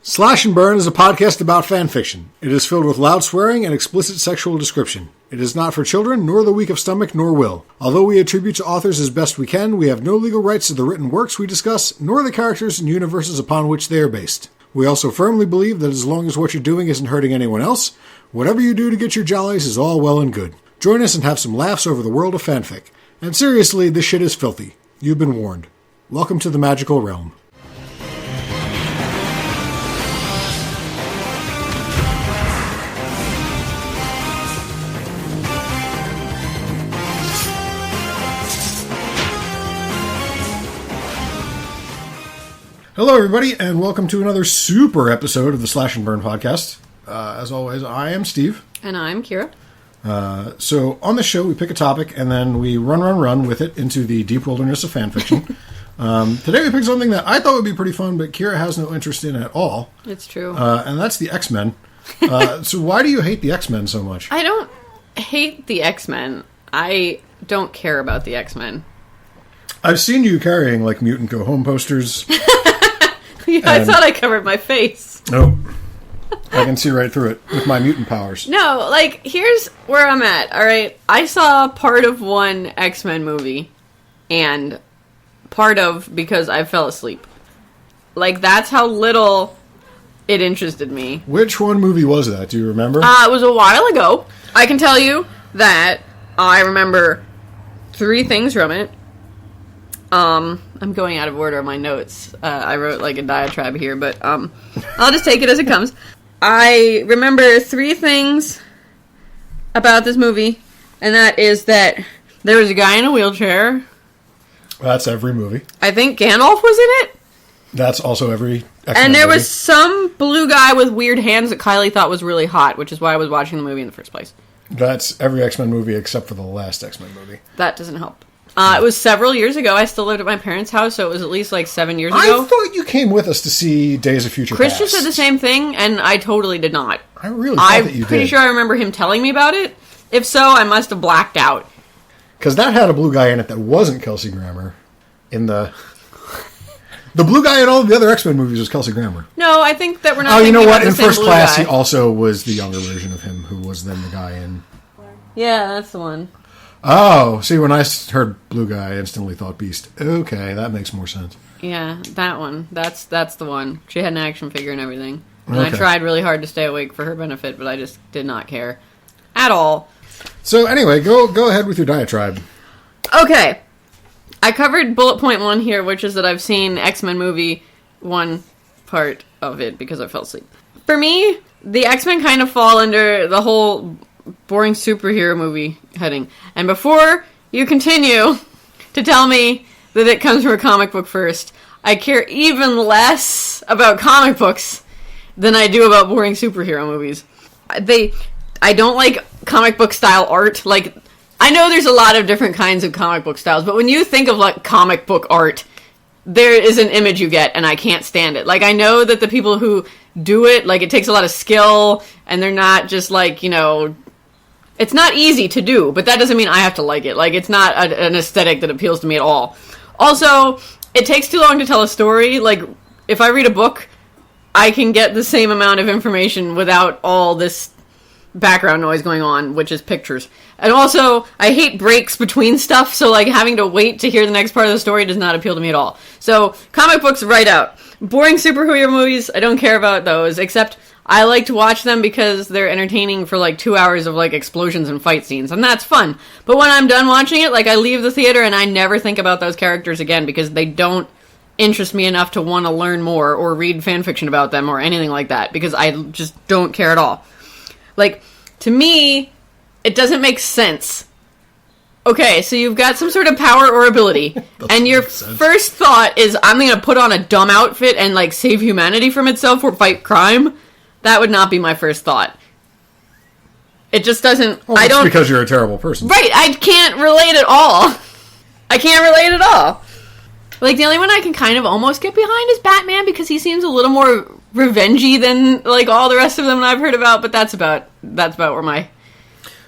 Slash and Burn is a podcast about fanfiction. It is filled with loud swearing and explicit sexual description. It is not for children, nor the weak of stomach, nor will. Although we attribute to authors as best we can, we have no legal rights to the written works we discuss, nor the characters and universes upon which they are based. We also firmly believe that as long as what you're doing isn't hurting anyone else, whatever you do to get your jollies is all well and good. Join us and have some laughs over the world of fanfic. And seriously, this shit is filthy. You've been warned. Welcome to the magical realm. Hello, everybody, and welcome to another super episode of the Slash and Burn podcast. As always, I am Steve. And I'm Kera. So on the show, we pick a topic, and then we run with it into the deep wilderness of fanfiction. Today we picked something that I thought would be pretty fun, but Kera has no interest in at all. It's true. And that's the XMen. So why do you hate the XMen so much? I don't hate the XMen. I don't care about the XMen. I've seen you carrying, like, Mutant Go Home posters. Yeah, I thought I covered my face. Nope. I can see right through it with my mutant powers. No, like, here's where I'm at, alright? I saw part of one X-Men movie, and part of because I fell asleep. Like, that's how little it interested me. Which one movie was that? Do you remember? It was a while ago. I can tell you that I remember 3 things from it. I'm going out of order on my notes. I wrote like a diatribe here, but I'll just take it as it comes. I remember 3 things about this movie, and that is that there was a guy in a wheelchair. That's every movie. I think Gandalf was in it. That's also every X-Men And there movie. was some blue guy with weird hands that Kylie thought was really hot, which is why I was watching the movie in the first place. That's every X-Men movie except for the last X-Men movie. That doesn't help. It was several years ago. I still lived at my parents' house, so it was at least like 7 years ago. I thought you came with us to see Days of Future Chris Past. just said the same thing, and I totally did not. I really thought that you did. I'm pretty sure I remember him telling me about it. If so, I must have blacked out. Because that had a blue guy in it that wasn't Kelsey Grammer. In the blue guy in all of the other X-Men movies was Kelsey Grammer. No, I think that we're not. Oh, you know what? About In the same First blue Class, guy. he also was the younger version of him, who was then the guy in. Yeah, that's the one. Oh, see, when I heard blue guy, I instantly thought Beast. Okay, that makes more sense. Yeah, that one. That's the one. She had an action figure and everything. And Okay. I tried really hard to stay awake for her benefit, but I just did not care at all. So anyway, go ahead with your diatribe. Okay. I covered bullet point 1 here, which is that I've seen X-Men movie 1 part of it because I fell asleep. For me, the X-Men kind of fall under the whole boring superhero movie heading. And before you continue to tell me that it comes from a comic book first, I care even less about comic books than I do about boring superhero movies. I don't like comic book style art. Like, I know there's a lot of different kinds of comic book styles, but when you think of like comic book art, there is an image you get, and I can't stand it. Like, I know that the people who do it, like, it takes a lot of skill, and they're not just like, you know, it's not easy to do, but that doesn't mean I have to like it. Like, it's not an aesthetic that appeals to me at all. Also, it takes too long to tell a story. Like, if I read a book, I can get the same amount of information without all this background noise going on, which is pictures. And also, I hate breaks between stuff, so, like, having to wait to hear the next part of the story does not appeal to me at all. So, comic books, right out. Boring superhero movies, I don't care about those, except I like to watch them because they're entertaining for like 2 hours of like explosions and fight scenes, and that's fun. But when I'm done watching it, like, I leave the theater and I never think about those characters again because they don't interest me enough to want to learn more or read fanfiction about them or anything like that because I just don't care at all. Like, to me, it doesn't make sense. Okay, so you've got some sort of power or ability, and your first thought is, I'm going to put on a dumb outfit and, like, save humanity from itself or fight crime? That would not be my first thought. It just doesn't... Well, that's because you're a terrible person. Right, I can't relate at all. I can't relate at all. Like, the only one I can kind of almost get behind is Batman, because he seems a little more revengey than, like, all the rest of them that I've heard about, but that's about where my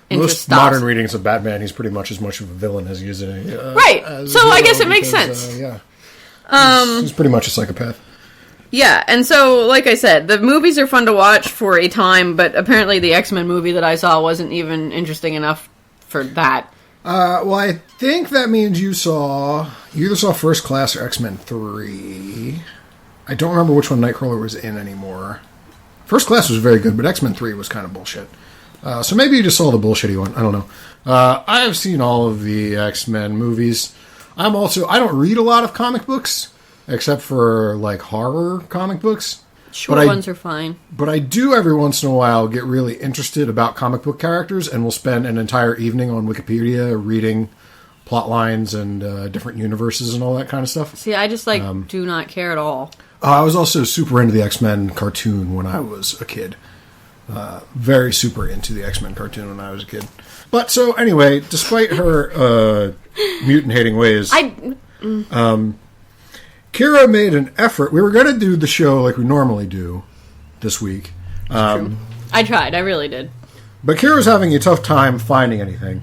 interest Most stops. modern readings of Batman, he's pretty much as much of a villain as he is right, so I guess it makes sense. Yeah. He's pretty much a psychopath. Yeah, and so, like I said, the movies are fun to watch for a time, but apparently the X-Men movie that I saw wasn't even interesting enough for that. Well, I think that means you either saw First Class or X-Men 3. I don't remember which one Nightcrawler was in anymore. First Class was very good, but X-Men 3 was kind of bullshit. So maybe you just saw the bullshitty one. I don't know. I have seen all of the X-Men movies. I don't read a lot of comic books, except for, like, horror comic books. Short ones are fine. But I do every once in a while get really interested about comic book characters, and will spend an entire evening on Wikipedia reading plot lines and different universes and all that kind of stuff. See, I just, do not care at all. I was also super into the X-Men cartoon when I was a kid. Very super into the X-Men cartoon when I was a kid. But, so, anyway, despite her mutant-hating ways... Kera made an effort. We were going to do the show like we normally do this week. I tried. I really did. But Kira's having a tough time finding anything.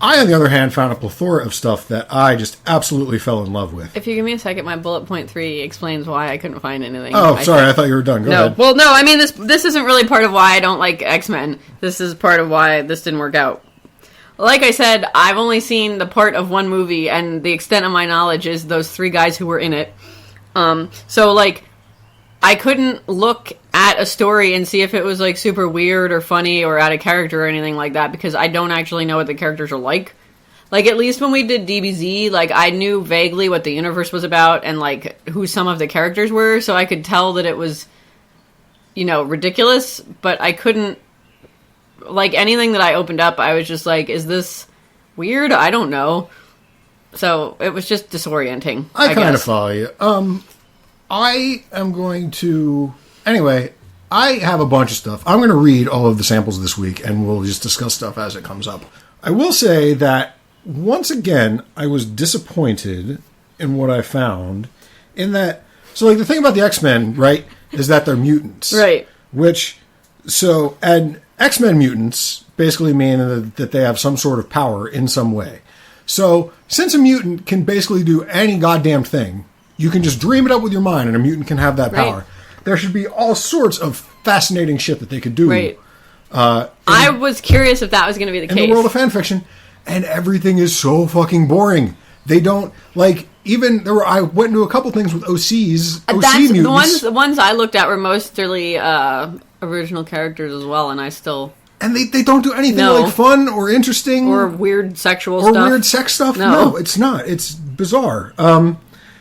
I, on the other hand, found a plethora of stuff that I just absolutely fell in love with. If you give me a second, my bullet point 3 explains why I couldn't find anything. Oh, sorry. I thought you were done. Go ahead. Well, no. I mean, this isn't really part of why I don't like X-Men. This is part of why this didn't work out. Like I said, I've only seen the part of one movie, and the extent of my knowledge is those 3 guys who were in it. So, like, I couldn't look at a story and see if it was, like, super weird or funny or out of character or anything like that, because I don't actually know what the characters are like. Like, at least when we did DBZ, like, I knew vaguely what the universe was about and, like, who some of the characters were, so I could tell that it was, ridiculous, but I couldn't... Like, anything that I opened up, I was just like, is this weird? I don't know. So, it was just disorienting, I kind guess. of follow you. I am going to... Anyway, I have a bunch of stuff. I'm going to read all of the samples this week, and we'll just discuss stuff as it comes up. I will say that, once again, I was disappointed in what I found, in that... So, like, the thing about the X-Men, right, is that they're mutants. Right. And X-Men mutants basically mean that they have some sort of power in some way. So, since a mutant can basically do any goddamn thing, you can just dream it up with your mind and a mutant can have that power. Right. There should be all sorts of fascinating shit that they could do. Right. I was curious if that was going to be the case. In the world of fanfiction, and everything is so fucking boring. They don't, like, even, I went into a couple things with OCs, OC mutants. The ones I looked at were mostly original characters as well, and I still... And they don't do anything like fun or interesting. Or weird sexual stuff. Or weird sex stuff. No, it's not. It's bizarre.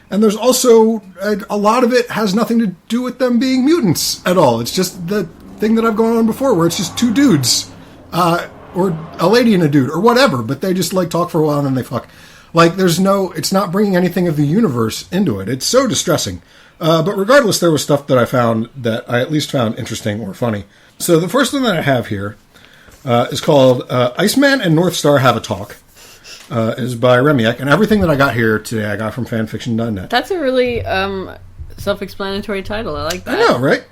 And there's also, a lot of it has nothing to do with them being mutants at all. It's just the thing that I've gone on before, where it's just 2 dudes. Or a lady and a dude, or whatever. But they just, like, talk for a while and then they fuck. Like, it's not bringing anything of the universe into it. It's so distressing. But regardless, there was stuff that I found that I at least found interesting or funny. So the first one that I have here is called Iceman and North Star Have a Talk. Is by Remiak, and everything that I got here today I got from fanfiction.net. That's a really self-explanatory title. I like that. I know, right?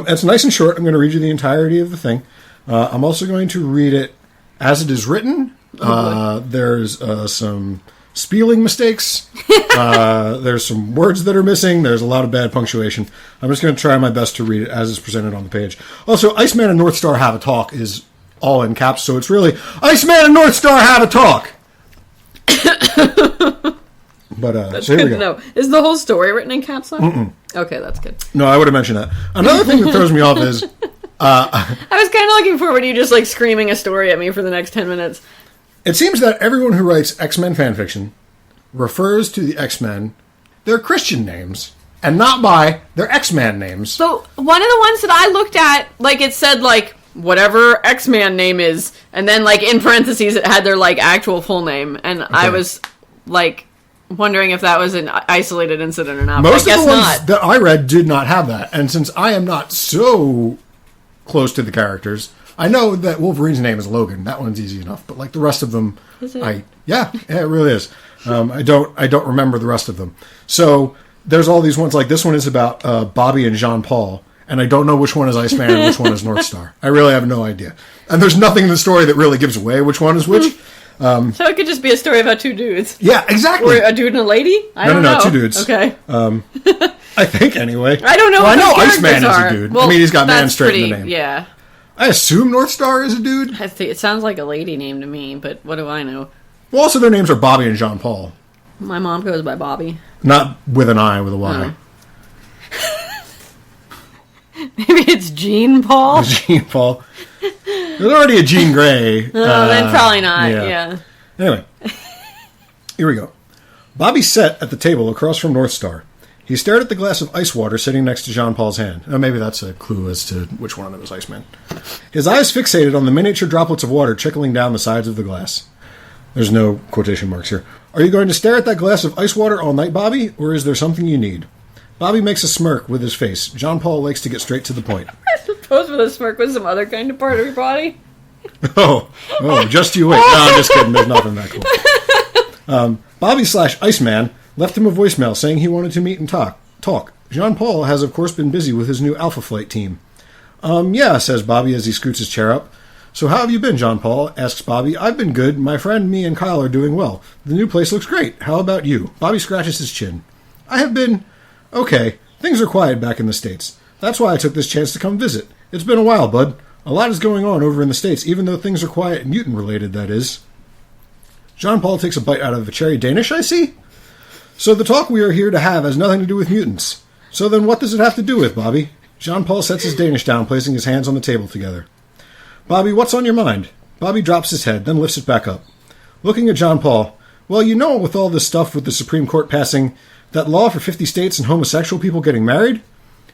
It's nice and short. I'm going to read you the entirety of the thing. I'm also going to read it as it is written. There's some spelling mistakes. There's some words that are missing. There's a lot of bad punctuation. I'm just going to try my best to read it as it's presented on the page. Also, Iceman and North Star Have a Talk is all in caps, so it's really Iceman and North Star Have a Talk. But that's so good to know. Is the whole story written in caps lock? Okay, that's good. No, I would have mentioned that. Another thing that throws me off is I was kind of looking forward to you just like screaming a story at me for the next 10 minutes. It seems that everyone who writes X-Men fanfiction refers to the X-Men their Christian names and not by their X-Man names. So one of the ones that I looked at, like it said like whatever X-Man name is, and then like in parentheses it had their like actual full name, and okay. I was like wondering if that was an isolated incident or not. Most of the ones that I read did not have that, and since I am not so close to the characters, I know that Wolverine's name is Logan. That one's easy enough, but like the rest of them, yeah, it really is. I don't remember the rest of them. So there's all these ones like this one is about Bobby and Jean Paul. And I don't know which one is Iceman and which one is North Star. I really have no idea. And there's nothing in the story that really gives away which one is which. So it could just be a story about two dudes. Yeah, exactly. Or a dude and a lady? I don't know. No, two dudes. Okay. I think, anyway. I don't know well, what I know those Iceman characters is a are. dude. Well, I mean, he's got man that's straight in the pretty- name. Yeah. I assume Northstar is a dude. I think it sounds like a lady name to me, but what do I know? Well, also their names are Bobby and Jean Paul. My mom goes by Bobby. Not with an I, with a Y. Maybe it's Jean Paul? Jean Paul. There's already a Jean Grey. Then probably not, yeah. Anyway, here we go. Bobby sat at the table across from Northstar. He stared at the glass of ice water sitting next to Jean Paul's hand. Oh, maybe that's a clue as to which one of them is Iceman. His eyes fixated on the miniature droplets of water trickling down the sides of the glass. There's no quotation marks here. Are you going to stare at that glass of ice water all night, Bobby, or is there something you need? Bobby makes a smirk with his face. Jean Paul likes to get straight to the point. I suppose with a smirk was some other kind of part of your body. Oh, just you wait. No, I'm just kidding. There's nothing that cool. Bobby/Iceman left him a voicemail saying he wanted to meet and talk. Jean Paul has, of course, been busy with his new Alpha Flight team. Yeah, says Bobby as he scoots his chair up. So how have you been, Jean Paul? Asks Bobby. I've been good. My friend, me, and Kyle are doing well. The new place looks great. How about you? Bobby scratches his chin. I have been... okay. Things are quiet back in the States. That's why I took this chance to come visit. It's been a while, bud. A lot is going on over in the States, even though things are quiet, mutant-related, that is. Jean Paul takes a bite out of a cherry Danish, I see? So the talk we are here to have has nothing to do with mutants. So then what does it have to do with, Bobby? Jean Paul sets his Danish down, placing his hands on the table together. Bobby, what's on your mind? Bobby drops his head, then lifts it back up. Looking at Jean Paul, well, you know, with all this stuff with the Supreme Court passing that law for 50 states and homosexual people getting married?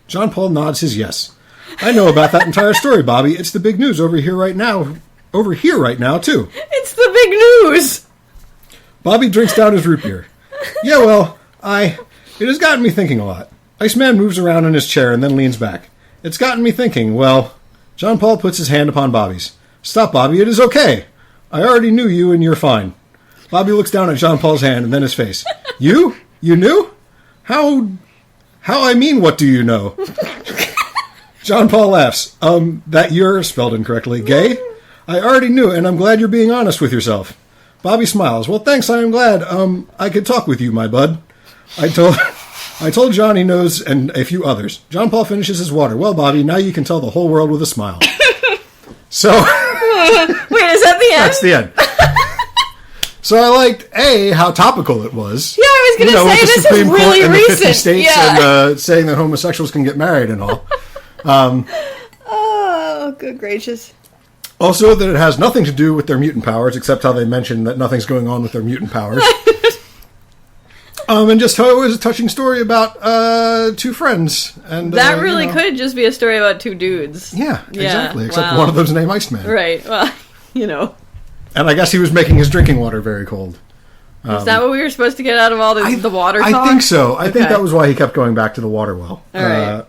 Jean Paul nods his yes. I know about that entire story, Bobby. It's the big news over here right now, too. It's the big news! Bobby drinks down his root beer. Yeah, well, it has gotten me thinking a lot. Iceman moves around in his chair and then leans back. It's gotten me thinking, well... Jean Paul puts his hand upon Bobby's. Stop, Bobby, it is okay. I already knew you and you're fine. Bobby looks down at Jean Paul's hand and then his face. You? You knew? How I mean, what do you know? Jean Paul laughs. That you're spelled incorrectly. Gay? I already knew, and I'm glad you're being honest with yourself. Bobby smiles. Well, thanks, I am glad. I could talk with you, my bud. I told John he knows, and a few others. Jean Paul finishes his water. Well, Bobby, now you can tell the whole world with a smile. So... Wait, is that the end? That's the end. So I liked, how topical it was. Yeah, I was going to say, this Supreme is really Court and recent. The 50 states and saying that homosexuals can get married and all. Oh, good gracious. Also, that it has nothing to do with their mutant powers, except how they mention that nothing's going on with their mutant powers. And just how it was a touching story about two friends. And that really could just be a story about two dudes. Yeah, exactly. Except wow. one of them's named Iceman. Right, well, you know. And I guess he was making his drinking water very cold. Is that what we were supposed to get out of all the water talk? I think so. I think that was why he kept going back to the water well. All right.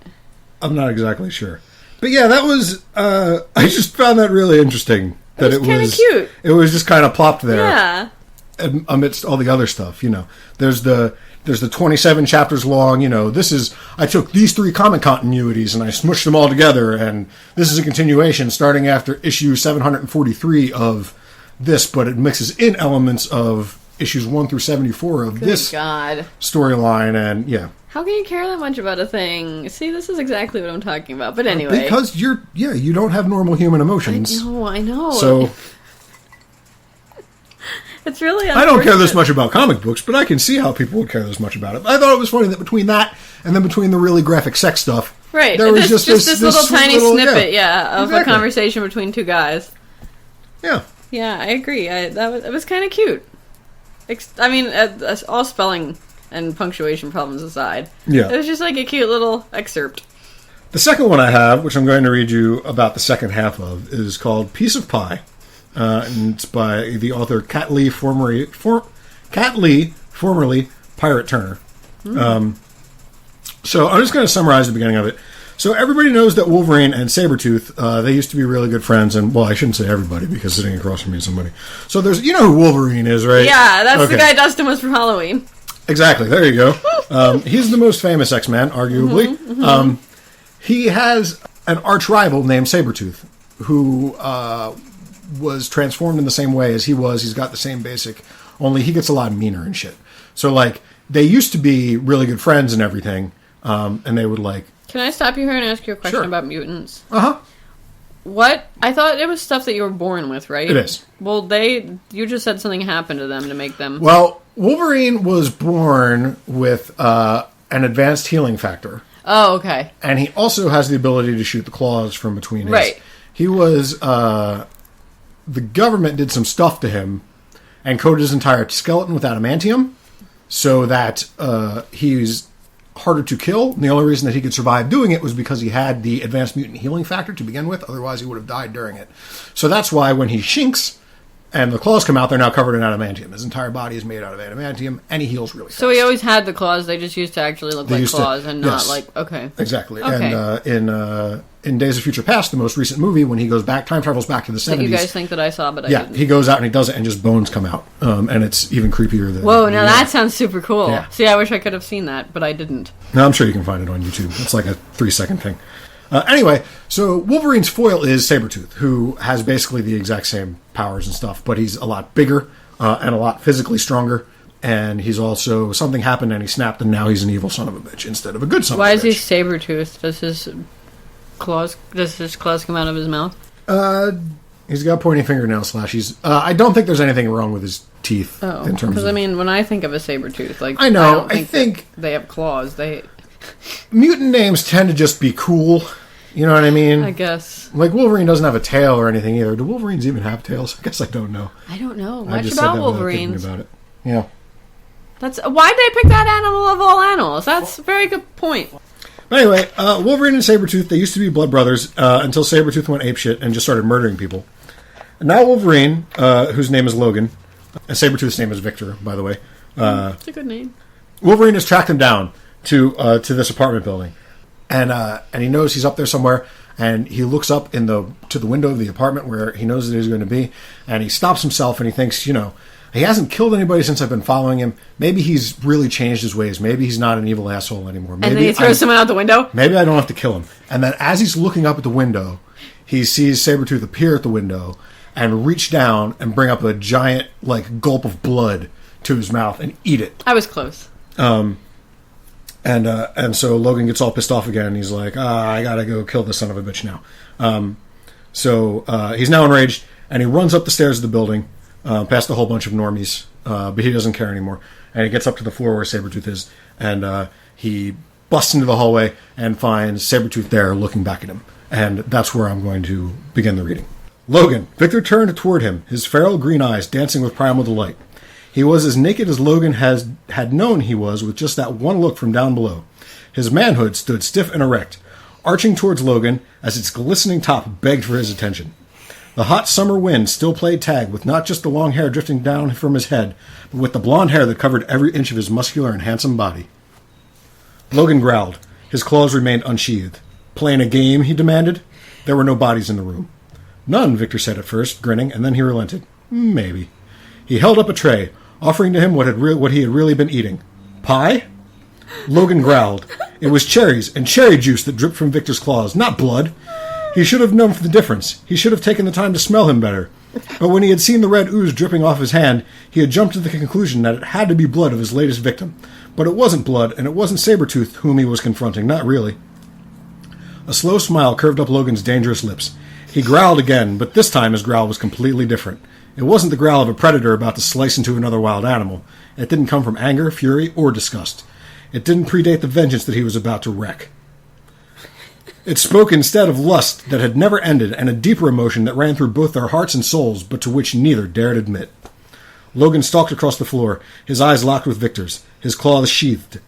I'm not exactly sure. But yeah, that was... I just found that really interesting. That it was kind of cute. It was just kind of plopped there. Yeah. Amidst all the other stuff, There's the 27 chapters long, I took these 3 comic continuities and I smushed them all together, and this is a continuation starting after issue 743 of this, but it mixes in elements of issues 1 through 74 of this storyline, and yeah. How can you care that much about a thing? See, this is exactly what I'm talking about. But anyway. Because you don't have normal human emotions. I know. So... It's really I don't care this much about comic books, but I can see how people would care this much about it. I thought it was funny that between that and then between the really graphic sex stuff, right? There was just this little tiny snippet, of exactly. a conversation between two guys. Yeah, yeah, I agree. It was kind of cute. I mean, all spelling and punctuation problems aside, it was just like a cute little excerpt. The second one I have, which I'm going to read you about the second half of, is called Piece of Pie. And it's by the author Cat Lee, formerly Pirate Turner. So I'm just going to summarize the beginning of it. So everybody knows that Wolverine and Sabertooth, they used to be really good friends, and, well, I shouldn't say everybody, because sitting across from me is somebody. So there's, who Wolverine is, right? Yeah, that's the guy Dustin was for Halloween. Exactly, there you go. He's the most famous X-Man, arguably. He has an arch rival named Sabertooth, who was transformed in the same way as he was. He's got the same basic, only he gets a lot meaner and shit. So, like, they used to be really good friends and everything, and they would, like... Can I stop you here and ask you a question about mutants? Uh-huh. What? I thought it was stuff that you were born with, right? It is. Well, you just said something happened to them to make them... Well, Wolverine was born with an advanced healing factor. Oh, okay. And he also has the ability to shoot the claws from between his... Right. He was... the government did some stuff to him and coated his entire skeleton with adamantium so that he's harder to kill. And the only reason that he could survive doing it was because he had the advanced mutant healing factor to begin with. Otherwise, he would have died during it. So that's why when he shinks and the claws come out, they're now covered in adamantium. His entire body is made out of adamantium, and he heals really fast. So he always had the claws. They just used to actually look like claws and not like... Okay. Exactly. Okay. And in Days of Future Past, the most recent movie, when he goes back, time travels back to the 70s. That you guys think that I saw, but I didn't. He goes out and he does it, and just bones come out. And it's even creepier than... Whoa, now that sounds super cool. Yeah. See, I wish I could have seen that, but I didn't. No, I'm sure you can find it on YouTube. It's like a 3-second thing. Anyway, so Wolverine's foil is Sabertooth, who has basically the exact same powers and stuff, but he's a lot bigger and a lot physically stronger. And he's also... Something happened and he snapped, and now he's an evil son of a bitch instead of a good son of a bitch. Why is he Sabertooth? Does his claws come out of his mouth? He's got pointy fingernail slashes. I don't think there's anything wrong with his teeth. Oh, in terms because of... I mean, when I think of a Sabertooth, like... I know, I think they have claws. Mutant names tend to just be cool. You know what I mean? I guess. Like, Wolverine doesn't have a tail or anything either. Do Wolverines even have tails? I guess I don't know. I don't know I much just about said that Wolverines. about it. Yeah. Why'd they pick that animal of all animals? That's a very good point. But anyway, Wolverine and Sabertooth, they used to be blood brothers until Sabertooth went apeshit and just started murdering people. And now Wolverine, whose name is Logan, and Sabertooth's name is Victor, by the way. It's a good name. Wolverine has tracked him down to this apartment building. And he knows he's up there somewhere, and he looks up to the window of the apartment where he knows that he's going to be, and he stops himself and he thinks, he hasn't killed anybody since I've been following him. Maybe he's really changed his ways. Maybe he's not an evil asshole anymore. Maybe and then he throws someone out the window? Maybe I don't have to kill him. And then as he's looking up at the window, he sees Sabertooth appear at the window and reach down and bring up a giant, gulp of blood to his mouth and eat it. I was close. And so Logan gets all pissed off again, and he's like, I gotta go kill this son of a bitch now. So he's now enraged, and he runs up the stairs of the building, past a whole bunch of normies, but he doesn't care anymore. And he gets up to the floor where Sabertooth is, and he busts into the hallway and finds Sabertooth there looking back at him. And that's where I'm going to begin the reading. Logan. Victor turned toward him, his feral green eyes dancing with primal delight. He was as naked as Logan had known he was with just that one look from down below. His manhood stood stiff and erect, arching towards Logan as its glistening top begged for his attention. The hot summer wind still played tag with not just the long hair drifting down from his head, but with the blonde hair that covered every inch of his muscular and handsome body. Logan growled. His claws remained unsheathed. Playing a game, he demanded. There were no bodies in the room. None, Victor said at first, grinning, and then he relented. Maybe. He held up a tray, offering to him what he had really been eating. Pie? Logan growled. It was cherries and cherry juice that dripped from Victor's claws, not blood. He should have known the difference. He should have taken the time to smell him better. But when he had seen the red ooze dripping off his hand, he had jumped to the conclusion that it had to be blood of his latest victim. But it wasn't blood, and it wasn't Sabertooth whom he was confronting, not really. A slow smile curved up Logan's dangerous lips. He growled again, but this time his growl was completely different. It wasn't the growl of a predator about to slice into another wild animal. It didn't come from anger, fury, or disgust. It didn't predate the vengeance that he was about to wreak. It spoke instead of lust that had never ended and a deeper emotion that ran through both their hearts and souls, but to which neither dared admit. Logan stalked across the floor, his eyes locked with Victor's, his claws sheathed.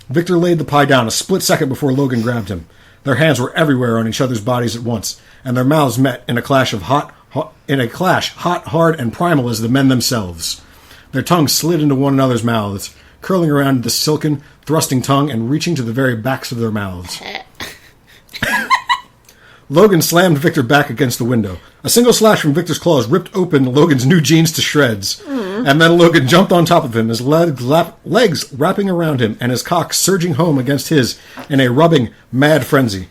Victor laid the pie down a split second before Logan grabbed him. Their hands were everywhere on each other's bodies at once, and their mouths met in a clash hot, hard, and primal as the men themselves. Their tongues slid into one another's mouths, curling around the silken, thrusting tongue and reaching to the very backs of their mouths. Logan slammed Victor back against the window. A single slash from Victor's claws ripped open Logan's new jeans to shreds. And then Logan jumped on top of him, his legs wrapping around him and his cock surging home against his in a rubbing, mad frenzy.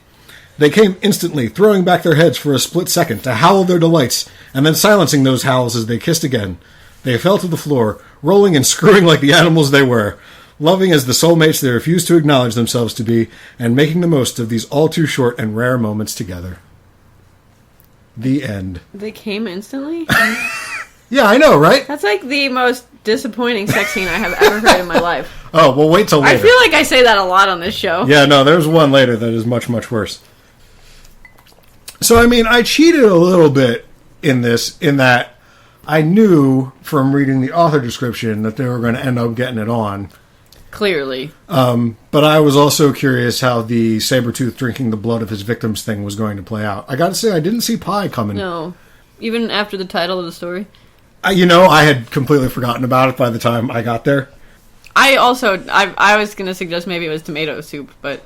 They came instantly, throwing back their heads for a split second to howl their delights, and then silencing those howls as they kissed again. They fell to the floor, rolling and screwing like the animals they were, loving as the soulmates they refused to acknowledge themselves to be, and making the most of these all too short and rare moments together. The end. They came instantly? Yeah, I know, right? That's like the most disappointing sex scene I have ever heard in my life. Oh, well, wait till later. I feel like I say that a lot on this show. Yeah, no, there's one later that is much, much worse. So, I mean, I cheated a little bit in this, in that I knew from reading the author description that they were going to end up getting it on. Clearly. But I was also curious how the Sabertooth drinking the blood of his victims thing was going to play out. I got to say, I didn't see pie coming. No. Even after the title of the story? I had completely forgotten about it by the time I got there. I was going to suggest maybe it was tomato soup, but...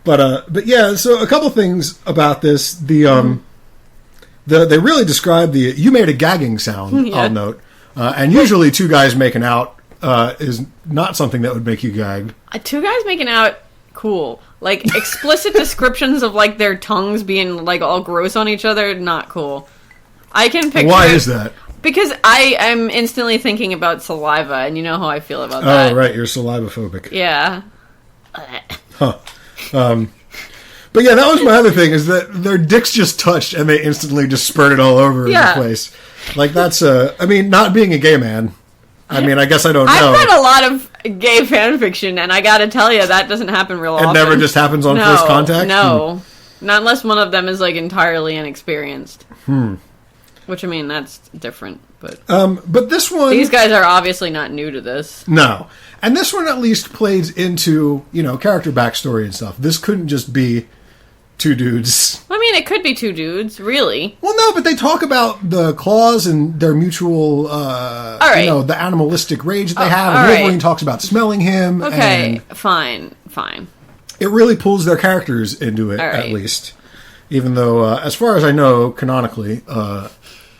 But yeah, so a couple things about this. They really describe you made a gagging sound, yeah. I'll note. And usually two guys making out is not something that would make you gag. Two guys making out, cool. Like, explicit descriptions of, like, their tongues being, like, all gross on each other, not cool. I can picture... Why is that? Because I am instantly thinking about saliva, and you know how I feel about that. Oh, right, you're saliva-phobic. Yeah. Huh. But yeah, that was my other thing, is that their dicks just touched, and they instantly just spurted all over the place. Like, that's, I mean, not being a gay man... I mean, I guess I don't know. I've read a lot of gay fanfiction, and I gotta tell you, that doesn't happen real often. It never just happens on first contact? No. Not unless one of them is, like, entirely inexperienced. Which, I mean, that's different, but... But this one... These guys are obviously not new to this. No. And this one at least plays into, character backstory and stuff. This couldn't just be two dudes. I mean, it could be two dudes, really. Well, no, but they talk about the claws and their mutual, the animalistic rage that they have. And Wolverine talks about smelling him. Okay, fine. It really pulls their characters into it, at least. Even though, as far as I know, canonically,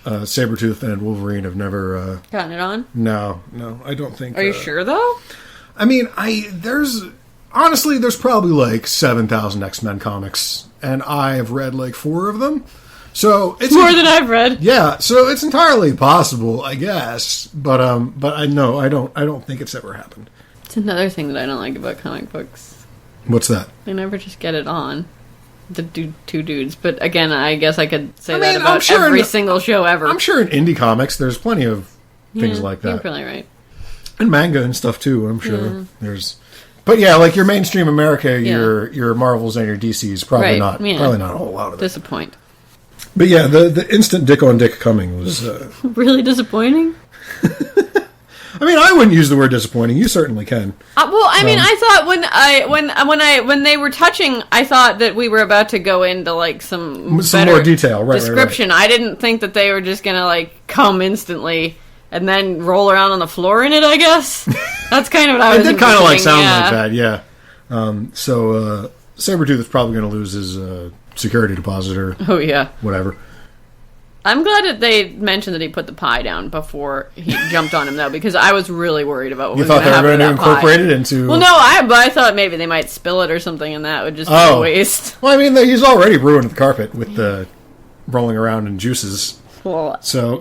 Sabertooth and Wolverine have never... gotten it on? No, I don't think... Are you sure, though? I mean, honestly, there's probably like 7,000 X-Men comics, and I've read like 4 of them. So it's more than I've read. Yeah, so it's entirely possible, I guess. But I know I don't think it's ever happened. It's another thing that I don't like about comic books. What's that? They never just get it on. The two dudes, but again, I guess I could say that about every single show ever. I'm sure in indie comics there's plenty of things like that. You're probably right. And manga and stuff too, I'm sure. But yeah, like your mainstream America, your Marvels and your DCs, probably not a whole lot of it. Disappoint. But yeah, the instant dick on dick coming was really disappointing. I mean, I wouldn't use the word disappointing. You certainly can. Well, I mean, I thought when they were touching, I thought that we were about to go into like some better more detail, description. Right. I didn't think that they were just gonna like come instantly and then roll around on the floor in it. I guess that's kind of what I was. It did kind of like sound like that, yeah. So Sabertooth is probably going to lose his security deposit or whatever. I'm glad that they mentioned that he put the pie down before he jumped on him, though, because I was really worried about what was going to happen to that pie. You thought they were going to incorporate it into... Well, no, I thought maybe they might spill it or something, and that would just be a waste. Well, I mean, he's already ruined the carpet with the rolling around in juices. Well... So...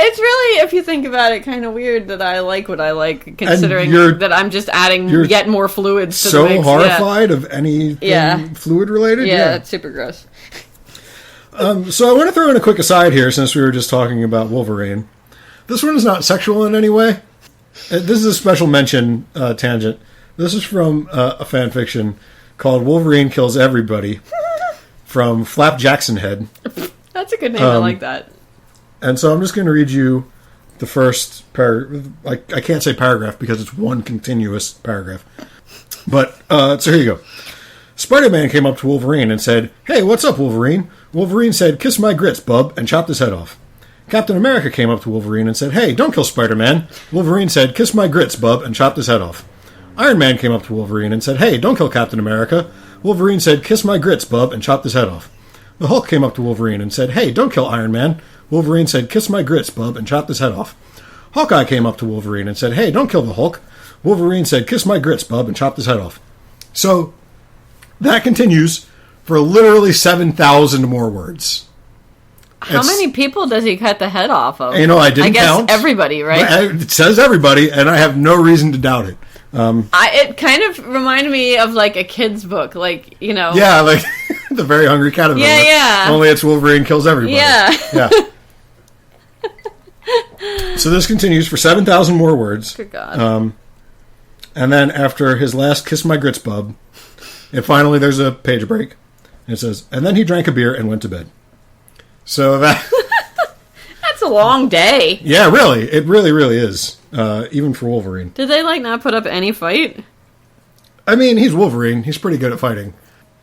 it's really, if you think about it, kind of weird that I like what I like, considering that I'm just adding yet more fluids to the mix. So horrified of anything fluid-related? Yeah, it's super gross. So I want to throw in a quick aside here, since we were just talking about Wolverine. This one is not sexual in any way. This is a special mention tangent. This is from a fan fiction called Wolverine Kills Everybody from Flap Jackson Head. That's a good name. I like that. And so I'm just going to read you the first paragraph. I can't say paragraph because it's one continuous paragraph. But, so here you go. Spider-Man came up to Wolverine and said, "Hey, what's up, Wolverine?" Wolverine said, "Kiss my grits, bub," and chopped his head off. Captain America came up to Wolverine and said, "Hey, don't kill Spider-Man." Wolverine said, "Kiss my grits, bub," and chopped his head off. Iron Man came up to Wolverine and said, "Hey, don't kill Captain America." Wolverine said, "Kiss my grits, bub," and chopped his head off. The Hulk came up to Wolverine and said, "Hey, don't kill Iron Man." Wolverine said, "Kiss my grits, bub," and chopped his head off. Hawkeye came up to Wolverine and said, "Hey, don't kill the Hulk." Wolverine said, "Kiss my grits, bub," and chopped his head off. So that continues for literally 7,000 more words. How many people does he cut the head off of? I didn't count. Everybody, right? It says everybody, and I have no reason to doubt it. It kind of reminded me of, like, a kid's book, like, Yeah, like The Very Hungry Caterpillar. Yeah. Only it's Wolverine kills everybody. Yeah. So this continues for 7,000 more words. Good God. And then after his last "kiss my grits, bub," finally there's a page break. And it says, "And then he drank a beer and went to bed." So that's a long day. Yeah, really. It really, really is. Even for Wolverine. Did they, like, not put up any fight? I mean, he's Wolverine. He's pretty good at fighting.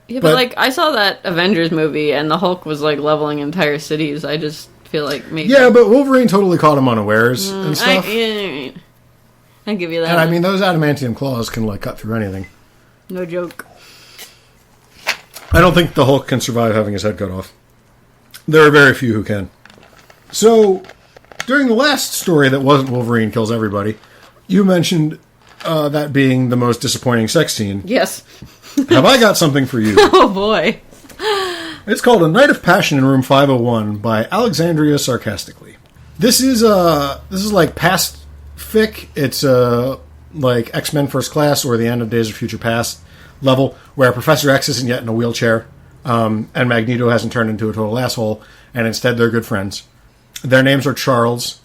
Yeah, but like, I saw that Avengers movie, and the Hulk was, like, leveling entire cities. I just feel like maybe... Yeah, but Wolverine totally caught him unawares and stuff. I'll give you that. And I mean, those adamantium claws can, like, cut through anything. No joke. I don't think the Hulk can survive having his head cut off. There are very few who can. So, during the last story that wasn't Wolverine kills everybody, you mentioned that being the most disappointing sex scene. Yes. Have I got something for you? Oh, boy. It's called A Night of Passion in Room 501 by Alexandria Sarcastically. This is like past fic. It's like X-Men First Class or the End of Days of Future Past level, where Professor X isn't yet in a wheelchair, and Magneto hasn't turned into a total asshole, and instead they're good friends. Their names are Charles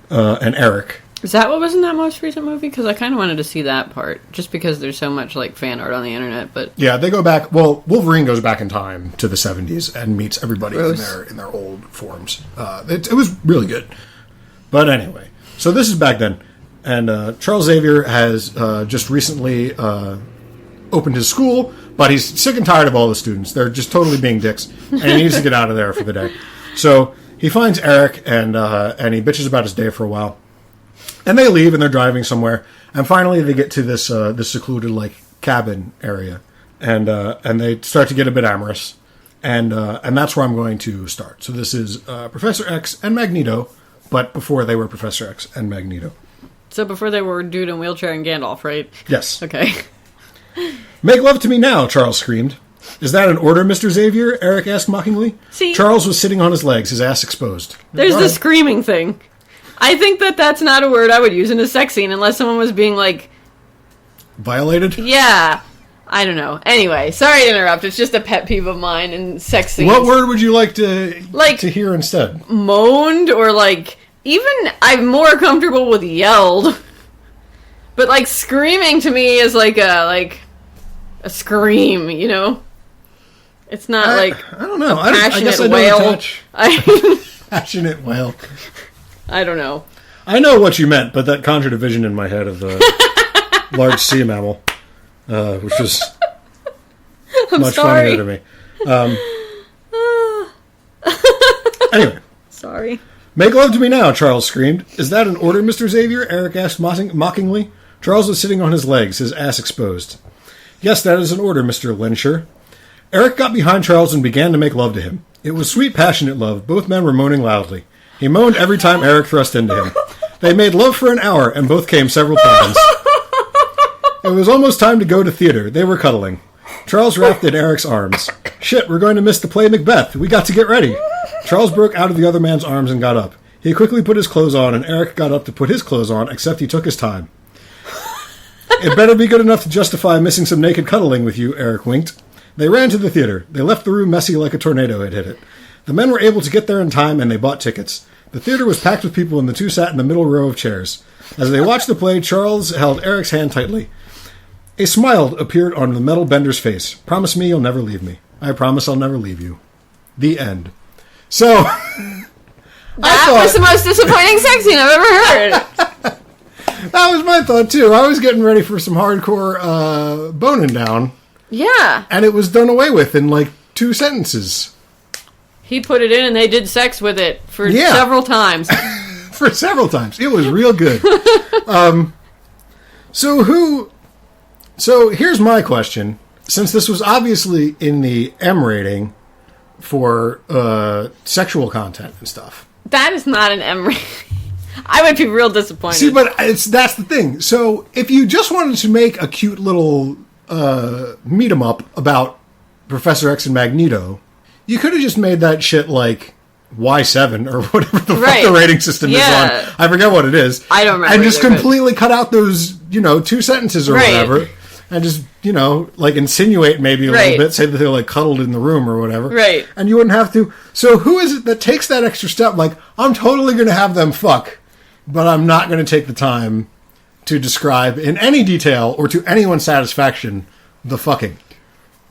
and Eric. Is that what was in that most recent movie? Because I kind of wanted to see that part, just because there's so much, like, fan art on the internet. But yeah, they go back. Well, Wolverine goes back in time to the 70s and meets everybody in their old forms. It was really good. But anyway, so this is back then, and Charles Xavier has just recently opened his school, but he's sick and tired of all the students. They're just totally being dicks, and he needs to get out of there for the day. So he finds Eric, and he bitches about his day for a while. And they leave, and they're driving somewhere. And finally, they get to this secluded, like, cabin area. And they start to get a bit amorous. And that's where I'm going to start. So this is Professor X and Magneto, but before they were Professor X and Magneto. So before they were dude in wheelchair and Gandalf, right? Yes. Okay. "Make love to me now," Charles screamed. "Is that an order, Mr. Xavier?" Eric asked mockingly. See? Charles was sitting on his legs, his ass exposed. There's the screaming thing. I think that's not a word I would use in a sex scene unless someone was being, like... Violated? Yeah. I don't know. Anyway, sorry to interrupt. It's just a pet peeve of mine in sex scenes. What word would you like to hear instead? Moaned, or, like... Even I'm more comfortable with yelled. But, like, screaming to me is like a scream, you know? It's not I don't know. I guess I wail. don't touch. Passionate wail. I don't know. I know what you meant, but that conjured a vision in my head of the large sea mammal, which was much funnier to me. Anyway. Sorry. "Make love to me now," Charles screamed. "Is that an order, Mr. Xavier?" Eric asked mockingly. Charles was sitting on his legs, his ass exposed. "Yes, that is an order, Mr. Lensher." Eric got behind Charles and began to make love to him. It was sweet, passionate love. Both men were moaning loudly. He moaned every time Eric thrust into him. They made love for an hour, and both came several times. It was almost time to go to theater. They were cuddling. Charles wrapped in Eric's arms. "Shit, we're going to miss the play Macbeth. We got to get ready." Charles broke out of the other man's arms and got up. He quickly put his clothes on, and Eric got up to put his clothes on, except he took his time. "It better be good enough to justify missing some naked cuddling with you," Eric winked. They ran to the theater. They left the room messy like a tornado had hit it. The men were able to get there in time, and they bought tickets. The theater was packed with people, and the two sat in the middle row of chairs. As they watched the play, Charles held Eric's hand tightly. A smile appeared on the metal bender's face. "Promise me you'll never leave me." "I promise I'll never leave you." The end. So, that was the most disappointing sex scene I've ever heard. That was my thought, too. I was getting ready for some hardcore boning down. Yeah. And it was done away with in, like, 2 sentences. He put it in and they did sex with it for several times. For several times. It was real good. So here's my question. Since this was obviously in the M rating for sexual content and stuff. That is not an M rating. I would be real disappointed. See, but that's the thing. So if you just wanted to make a cute little meet 'em up about Professor X and Magneto, you could have just made that shit like Y7 or whatever the fuck the rating system is on. I forget what it is. I don't remember. And just completely cut out those, 2 sentences or whatever. And just, like insinuate maybe a little bit, say that they're like cuddled in the room or whatever. Right. And you wouldn't have to. So who is it that takes that extra step? Like, I'm totally going to have them fuck, but I'm not going to take the time to describe in any detail or to anyone's satisfaction the fucking.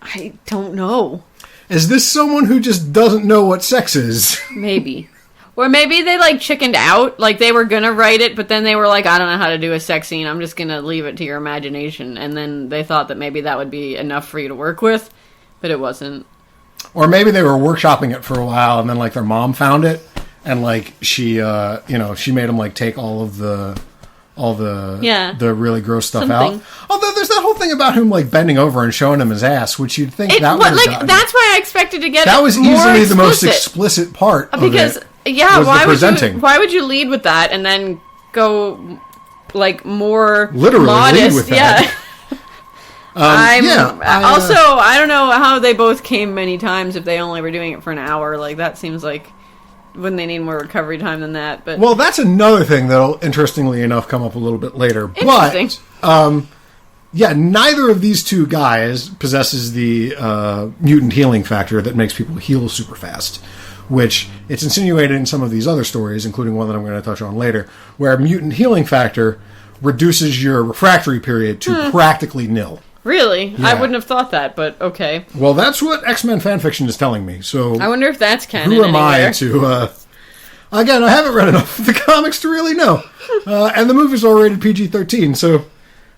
I don't know. Is this someone who just doesn't know what sex is? Maybe. Or maybe they, chickened out. Like, they were gonna write it, but then they were like, I don't know how to do a sex scene. I'm just gonna leave it to your imagination. And then they thought that maybe that would be enough for you to work with, but it wasn't. Or maybe they were workshopping it for a while, and then, their mom found it, and, she, she made them, take all the really gross stuff out. Although there's that whole thing about him bending over and showing him his ass, which you'd think that would have that's why I expected to get that was easily the most explicit part because of it. Why would you lead with that and then go more literally modest? Lead with that. I don't know how they both came many times if they only were doing it for an hour. That seems like. Wouldn't they need more recovery time than that? But well, that's another thing that'll, interestingly enough, come up a little bit later. Interesting. But, neither of these two guys possesses the mutant healing factor that makes people heal super fast, which it's insinuated in some of these other stories, including one that I'm going to touch on later, where mutant healing factor reduces your refractory period to practically nil. Really? Yeah. I wouldn't have thought that, but okay. Well, that's what X-Men fanfiction is telling me, so... I wonder if that's canon who am anywhere. I to... Again, I haven't read enough of the comics to really know. And the movie's all rated PG-13, so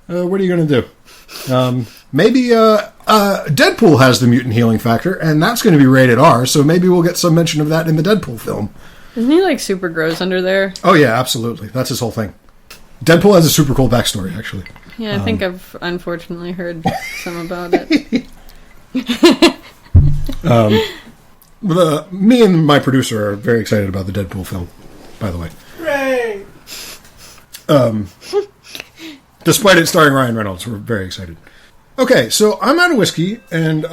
what are you going to do? Maybe Deadpool has the mutant healing factor, and that's going to be rated R, so maybe we'll get some mention of that in the Deadpool film. Isn't he, super gross under there? Oh, yeah, absolutely. That's his whole thing. Deadpool has a super cool backstory, actually. Yeah, I think I've unfortunately heard some about it. Me and my producer are very excited about the Deadpool film, by the way. Hooray! Despite it starring Ryan Reynolds, we're very excited. Okay, so I'm out of whiskey, and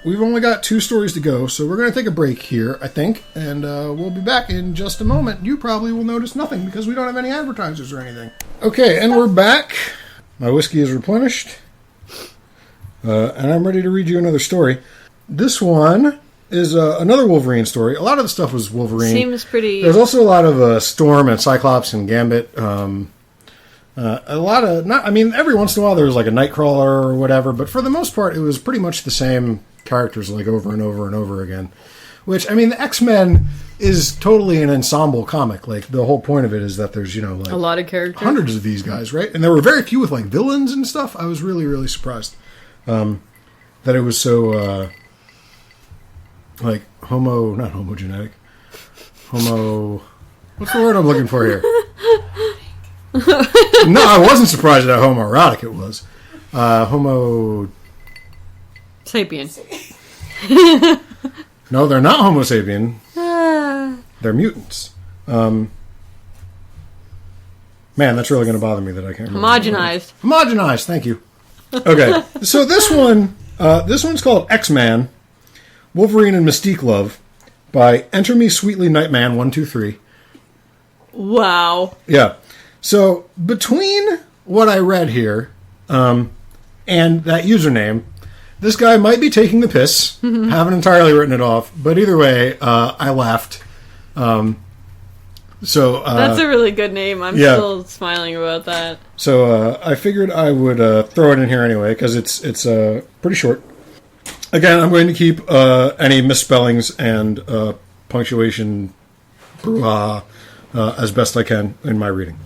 we've only got 2 stories to go, so we're going to take a break here, I think, and we'll be back in just a moment. You probably will notice nothing, because we don't have any advertisers or anything. Okay, and we're back. My whiskey is replenished, and I'm ready to read you another story. This one is another Wolverine story. A lot of the stuff was Wolverine. Seems pretty... There's also a lot of Storm and Cyclops and Gambit. A lot of... every once in a while there was a Nightcrawler or whatever, but for the most part it was pretty much the same characters over and over and over again. Which, the X-Men is totally an ensemble comic. The whole point of it is that there's, a lot of characters. Hundreds of these guys, right? And there were very few with, villains and stuff. I was really, really surprised that it was so, not homogenetic. What's the word I'm looking for here? No, I wasn't surprised at how homoerotic it was. Sapien. No, they're not Homo sapien. They're mutants. Man, that's really going to bother me that I can't remember. Homogenized, thank you. Okay, so this one's called XMen, Wolverine and Mystique Love, by Enter Me Sweetly Nightman 123. Wow. Yeah. So, between what I read here, and that username, this guy might be taking the piss. Haven't entirely written it off, but either way, I laughed. That's a really good name. I'm still smiling about that. So I figured I would throw it in here anyway because it's pretty short. Again, I'm going to keep any misspellings and punctuation as best I can in my reading.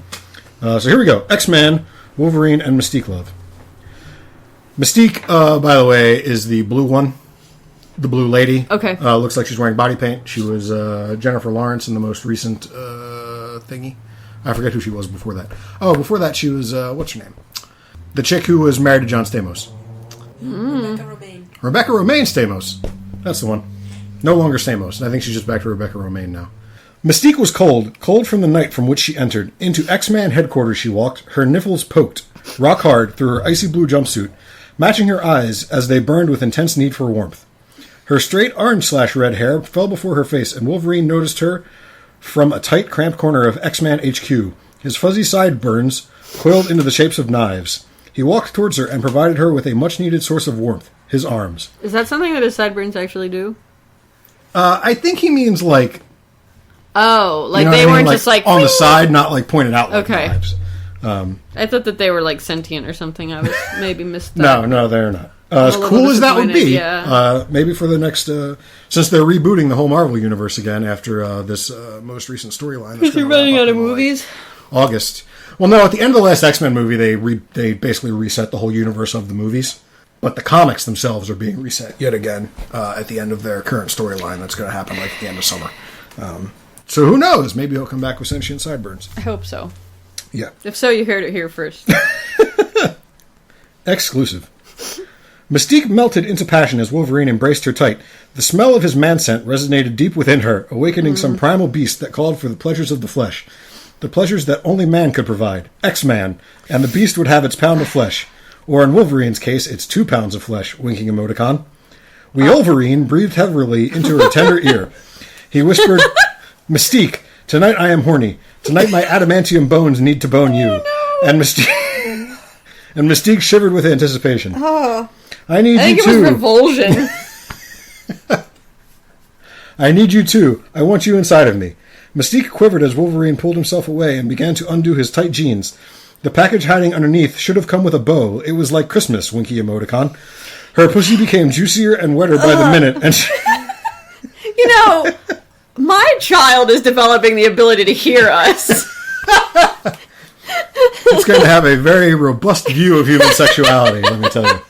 So here we go. X-Men, Wolverine, and Mystique Love. Mystique, by the way, is the blue one. The blue lady. Okay. Looks like she's wearing body paint. She was Jennifer Lawrence in the most recent thingy. I forget who she was before that. Oh, before that she was, what's her name? The chick who was married to John Stamos. Rebecca Romaine Stamos. That's the one. No longer Stamos. I think she's just back to Rebecca Romaine now. Mystique was cold from the night from which she entered. Into X-Man headquarters she walked, her nipples poked, rock hard, through her icy blue jumpsuit, matching her eyes as they burned with intense need for warmth. Her straight orange/red hair fell before her face, and Wolverine noticed her from a tight, cramped corner of X-Man HQ. His fuzzy sideburns coiled into the shapes of knives. He walked towards her and provided her with a much-needed source of warmth, his arms. Is that something that his sideburns actually do? I think he means, like... Oh, like you know they what I mean? weren't just like... on the side, not like pointed out like okay. knives. I thought that they were like sentient or something. I was maybe missed that. No, they're not. As cool as that would be, yeah. Maybe for the next... since they're rebooting the whole Marvel universe again after this most recent storyline. Because they're running out of movies? August. Well, no, at the end of the last X-Men movie, they basically reset the whole universe of the movies. But the comics themselves are being reset yet again at the end of their current storyline. That's going to happen like at the end of summer. So who knows? Maybe he'll come back with sentient sideburns. I hope so. Yeah. If so, you heard it here first. Exclusive. Mystique melted into passion as Wolverine embraced her tight. The smell of his man-scent resonated deep within her, awakening some primal beast that called for the pleasures of the flesh. The pleasures that only man could provide. X-Man. And the beast would have its pound of flesh. Or in Wolverine's case, it's 2 pounds of flesh, winking emoticon. Wolverine breathed heavily into her tender ear. He whispered, Mystique, tonight I am horny. Tonight my adamantium bones need to bone you. Oh, no. And Mystique shivered with anticipation. Oh. I think it was revulsion. I need you too. I want you inside of me. Mystique quivered as Wolverine pulled himself away and began to undo his tight jeans. The package hiding underneath should have come with a bow. It was like Christmas, winky emoticon. Her pussy became juicier and wetter by the minute, and You know, my child is developing the ability to hear us. It's going to have a very robust view of human sexuality, let me tell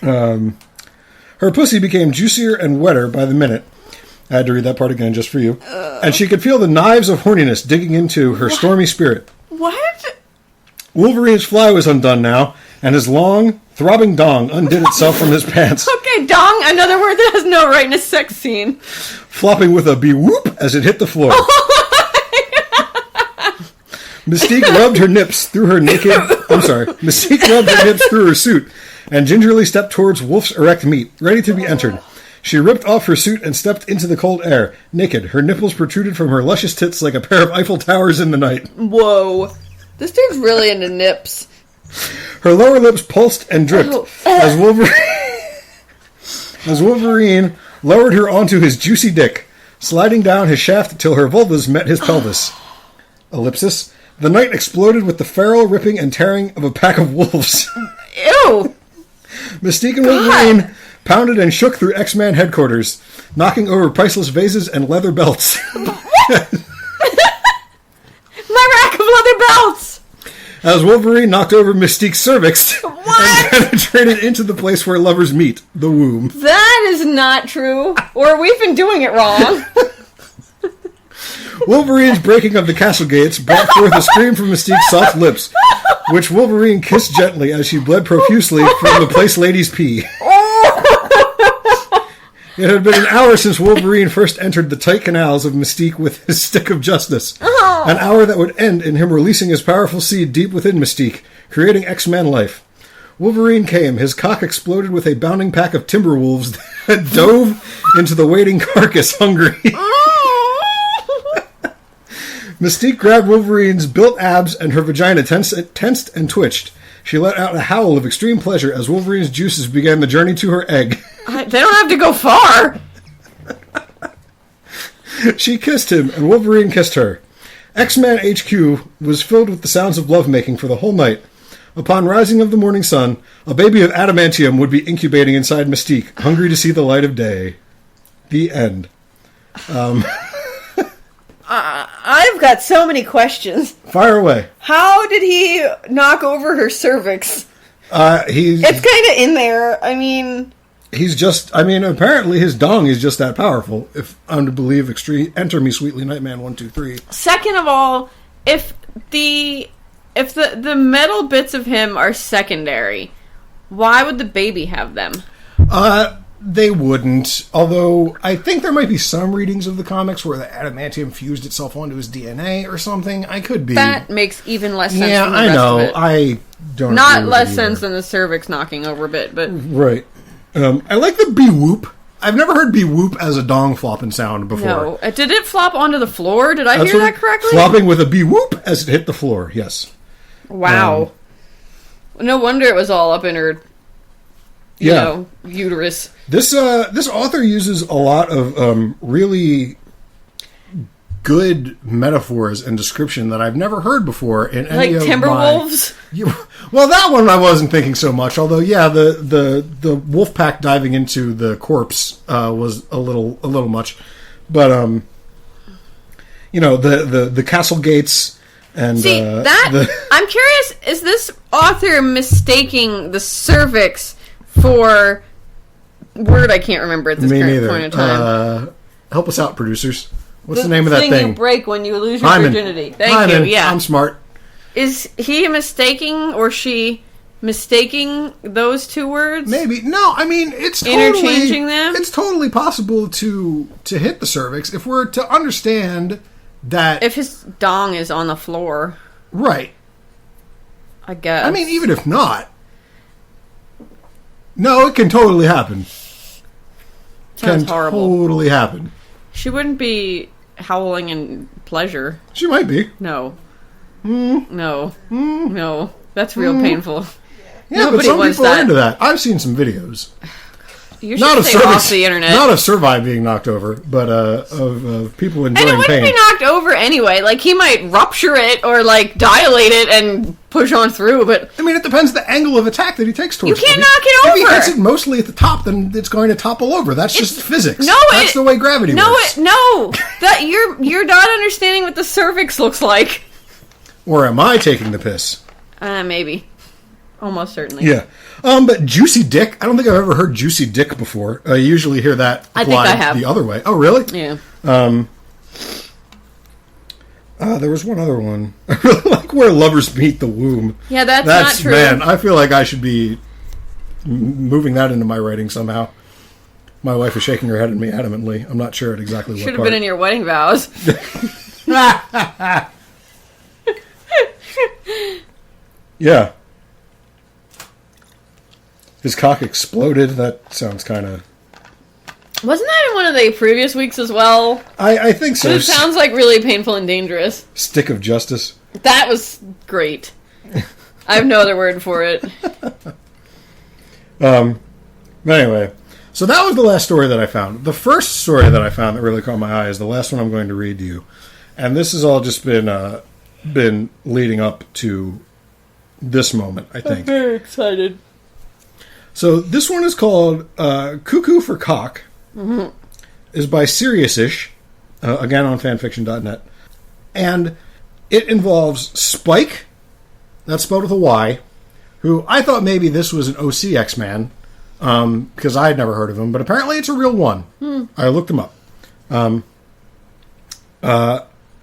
you. Her pussy became juicier and wetter by the minute. I had to read that part again just for you. And she could feel the knives of horniness digging into her stormy spirit. What? Wolverine's fly was undone now, and his long, throbbing dong undid itself from his pants. Okay, dong, another word that has no right in a sex scene. Flopping with a be-whoop as it hit the floor. Mystique rubbed her nips through her Mystique rubbed her nips through her suit and gingerly stepped towards Wolf's erect meat, ready to be entered. She ripped off her suit and stepped into the cold air. Naked, her nipples protruded from her luscious tits like a pair of Eiffel Towers in the night. Whoa. This dude's really into nips. Her lower lips pulsed and dripped as Wolverine lowered her onto his juicy dick, sliding down his shaft till her vulvas met his pelvis. Ellipsis. The night exploded with the feral ripping and tearing of a pack of wolves. Ew. Mystique and Wolverine pounded and shook through X-Men headquarters, knocking over priceless vases and leather belts. My rack of leather belts! As Wolverine knocked over Mystique's cervix and penetrated into the place where lovers meet, the womb. That is not true. Or we've been doing it wrong. Wolverine's breaking of the castle gates brought forth a scream from Mystique's soft lips, which Wolverine kissed gently as she bled profusely from the place lady's pee. It had been an hour since Wolverine first entered the tight canals of Mystique with his stick of justice. An hour that would end in him releasing his powerful seed deep within Mystique, creating X-Men life. Wolverine came. His cock exploded with a bounding pack of timber wolves that dove into the waiting carcass hungry. Mystique grabbed Wolverine's built abs and her vagina tensed and twitched. She let out a howl of extreme pleasure as Wolverine's juices began the journey to her egg. They don't have to go far. She kissed him, and Wolverine kissed her. X-Men HQ was filled with the sounds of lovemaking for the whole night. Upon rising of the morning sun, a baby of adamantium would be incubating inside Mystique, hungry to see the light of day. The end. I've got so many questions. Fire away. How did he knock over her cervix? It's kind of in there. I mean... apparently his dong is just that powerful. If I'm to believe Enter Me Sweetly Nightman 123. Second of all, if the metal bits of him are secondary, why would the baby have them? They wouldn't. Although, I think there might be some readings of the comics where the adamantium fused itself onto his DNA or something. I could be. That makes even less sense Yeah, than the I rest know. of it. I don't Not agree with less it sense either. than the cervix knocking over bit, but... Right. I like the bee-whoop. I've never heard bee-whoop as a dong flopping sound before. No. Did it flop onto the floor? Did I hear that correctly? Flopping with a bee-whoop as it hit the floor, yes. Wow. No wonder it was all up in her, you know, uterus. This author uses a lot of really good metaphors and description that I've never heard before in any Like of Timberwolves? Well, that one I wasn't thinking so much. Although, yeah, the wolf pack diving into the corpse was a little much. But the castle gates and See, I'm curious, is this author mistaking the cervix for word I can't remember at this me current neither. point in time? Help us out, producers. What's the name of that thing thing? you break when you lose your Hymen. virginity. Thank Hymen. you, yeah. I'm smart. Is he mistaking, or she mistaking those two words? Maybe. No, I mean, it's totally... Interchanging them? It's totally possible to hit the cervix if we're to understand that... If his dong is on the floor. Right. I guess. I mean, even if not... No, it can totally happen. Sounds can horrible. Totally happen. She wouldn't be howling in pleasure. She might be. No. No. That's real painful. Yeah, Nobody but some wants people are that. into that. I've seen some videos. You should stay off the internet. Not of cervi being knocked over, but of people And enjoying it wouldn't pain. be knocked over anyway. Like, he might rupture it or, like, dilate it and push on through, but... I mean, it depends the angle of attack that he takes towards You can't it. knock it If he over. hits it mostly at the top, then it's going to topple over. That's just physics. No, That's the way gravity works. No! That you're not understanding what the cervix looks like. Or am I taking the piss? Maybe. Almost certainly. Yeah. But juicy dick, I don't think I've ever heard juicy dick before. I usually hear that I think I applied have. the other way. Oh, really? Yeah. There was one other one. I really like where lovers meet the womb. Yeah, that's not true. Man, I feel like I should be moving that into my writing somehow. My wife is shaking her head at me adamantly. I'm not sure at exactly what Should have part. been in your wedding vows. Yeah. His cock exploded. That sounds kind of... Wasn't that in one of the previous weeks as well? I think so. It sounds like really painful and dangerous. Stick of justice. That was great. I have no other word for it. But anyway, so that was the last story that I found. The first story that I found that really caught my eye is the last one I'm going to read to you. And this has all just been leading up to this moment, I think. I'm very excited. So this one is called Cuckoo for Cock. Mm-hmm. Is by Serious-ish, again on fanfiction.net. And it involves Spyke, that's spelled with a Y, who I thought maybe this was an OC X-Man, because I had never heard of him, but apparently it's a real one. I looked him up.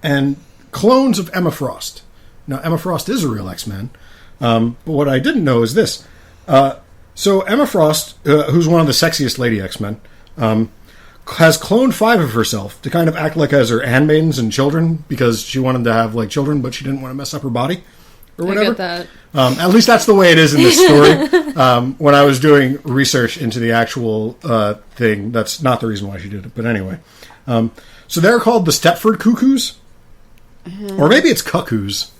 And clones of Emma Frost. Now, Emma Frost is a real X-Man, but what I didn't know is this. So Emma Frost, who's one of the sexiest lady X-Men, has cloned 5 of herself to kind of act like as her handmaidens and children, because she wanted to have like children, but she didn't want to mess up her body or whatever. I get that. At least that's the way it is in this story. When I was doing research into the actual thing, that's not the reason why she did it. But anyway, so they're called the Stepford Cuckoos, or maybe it's Cuckoos.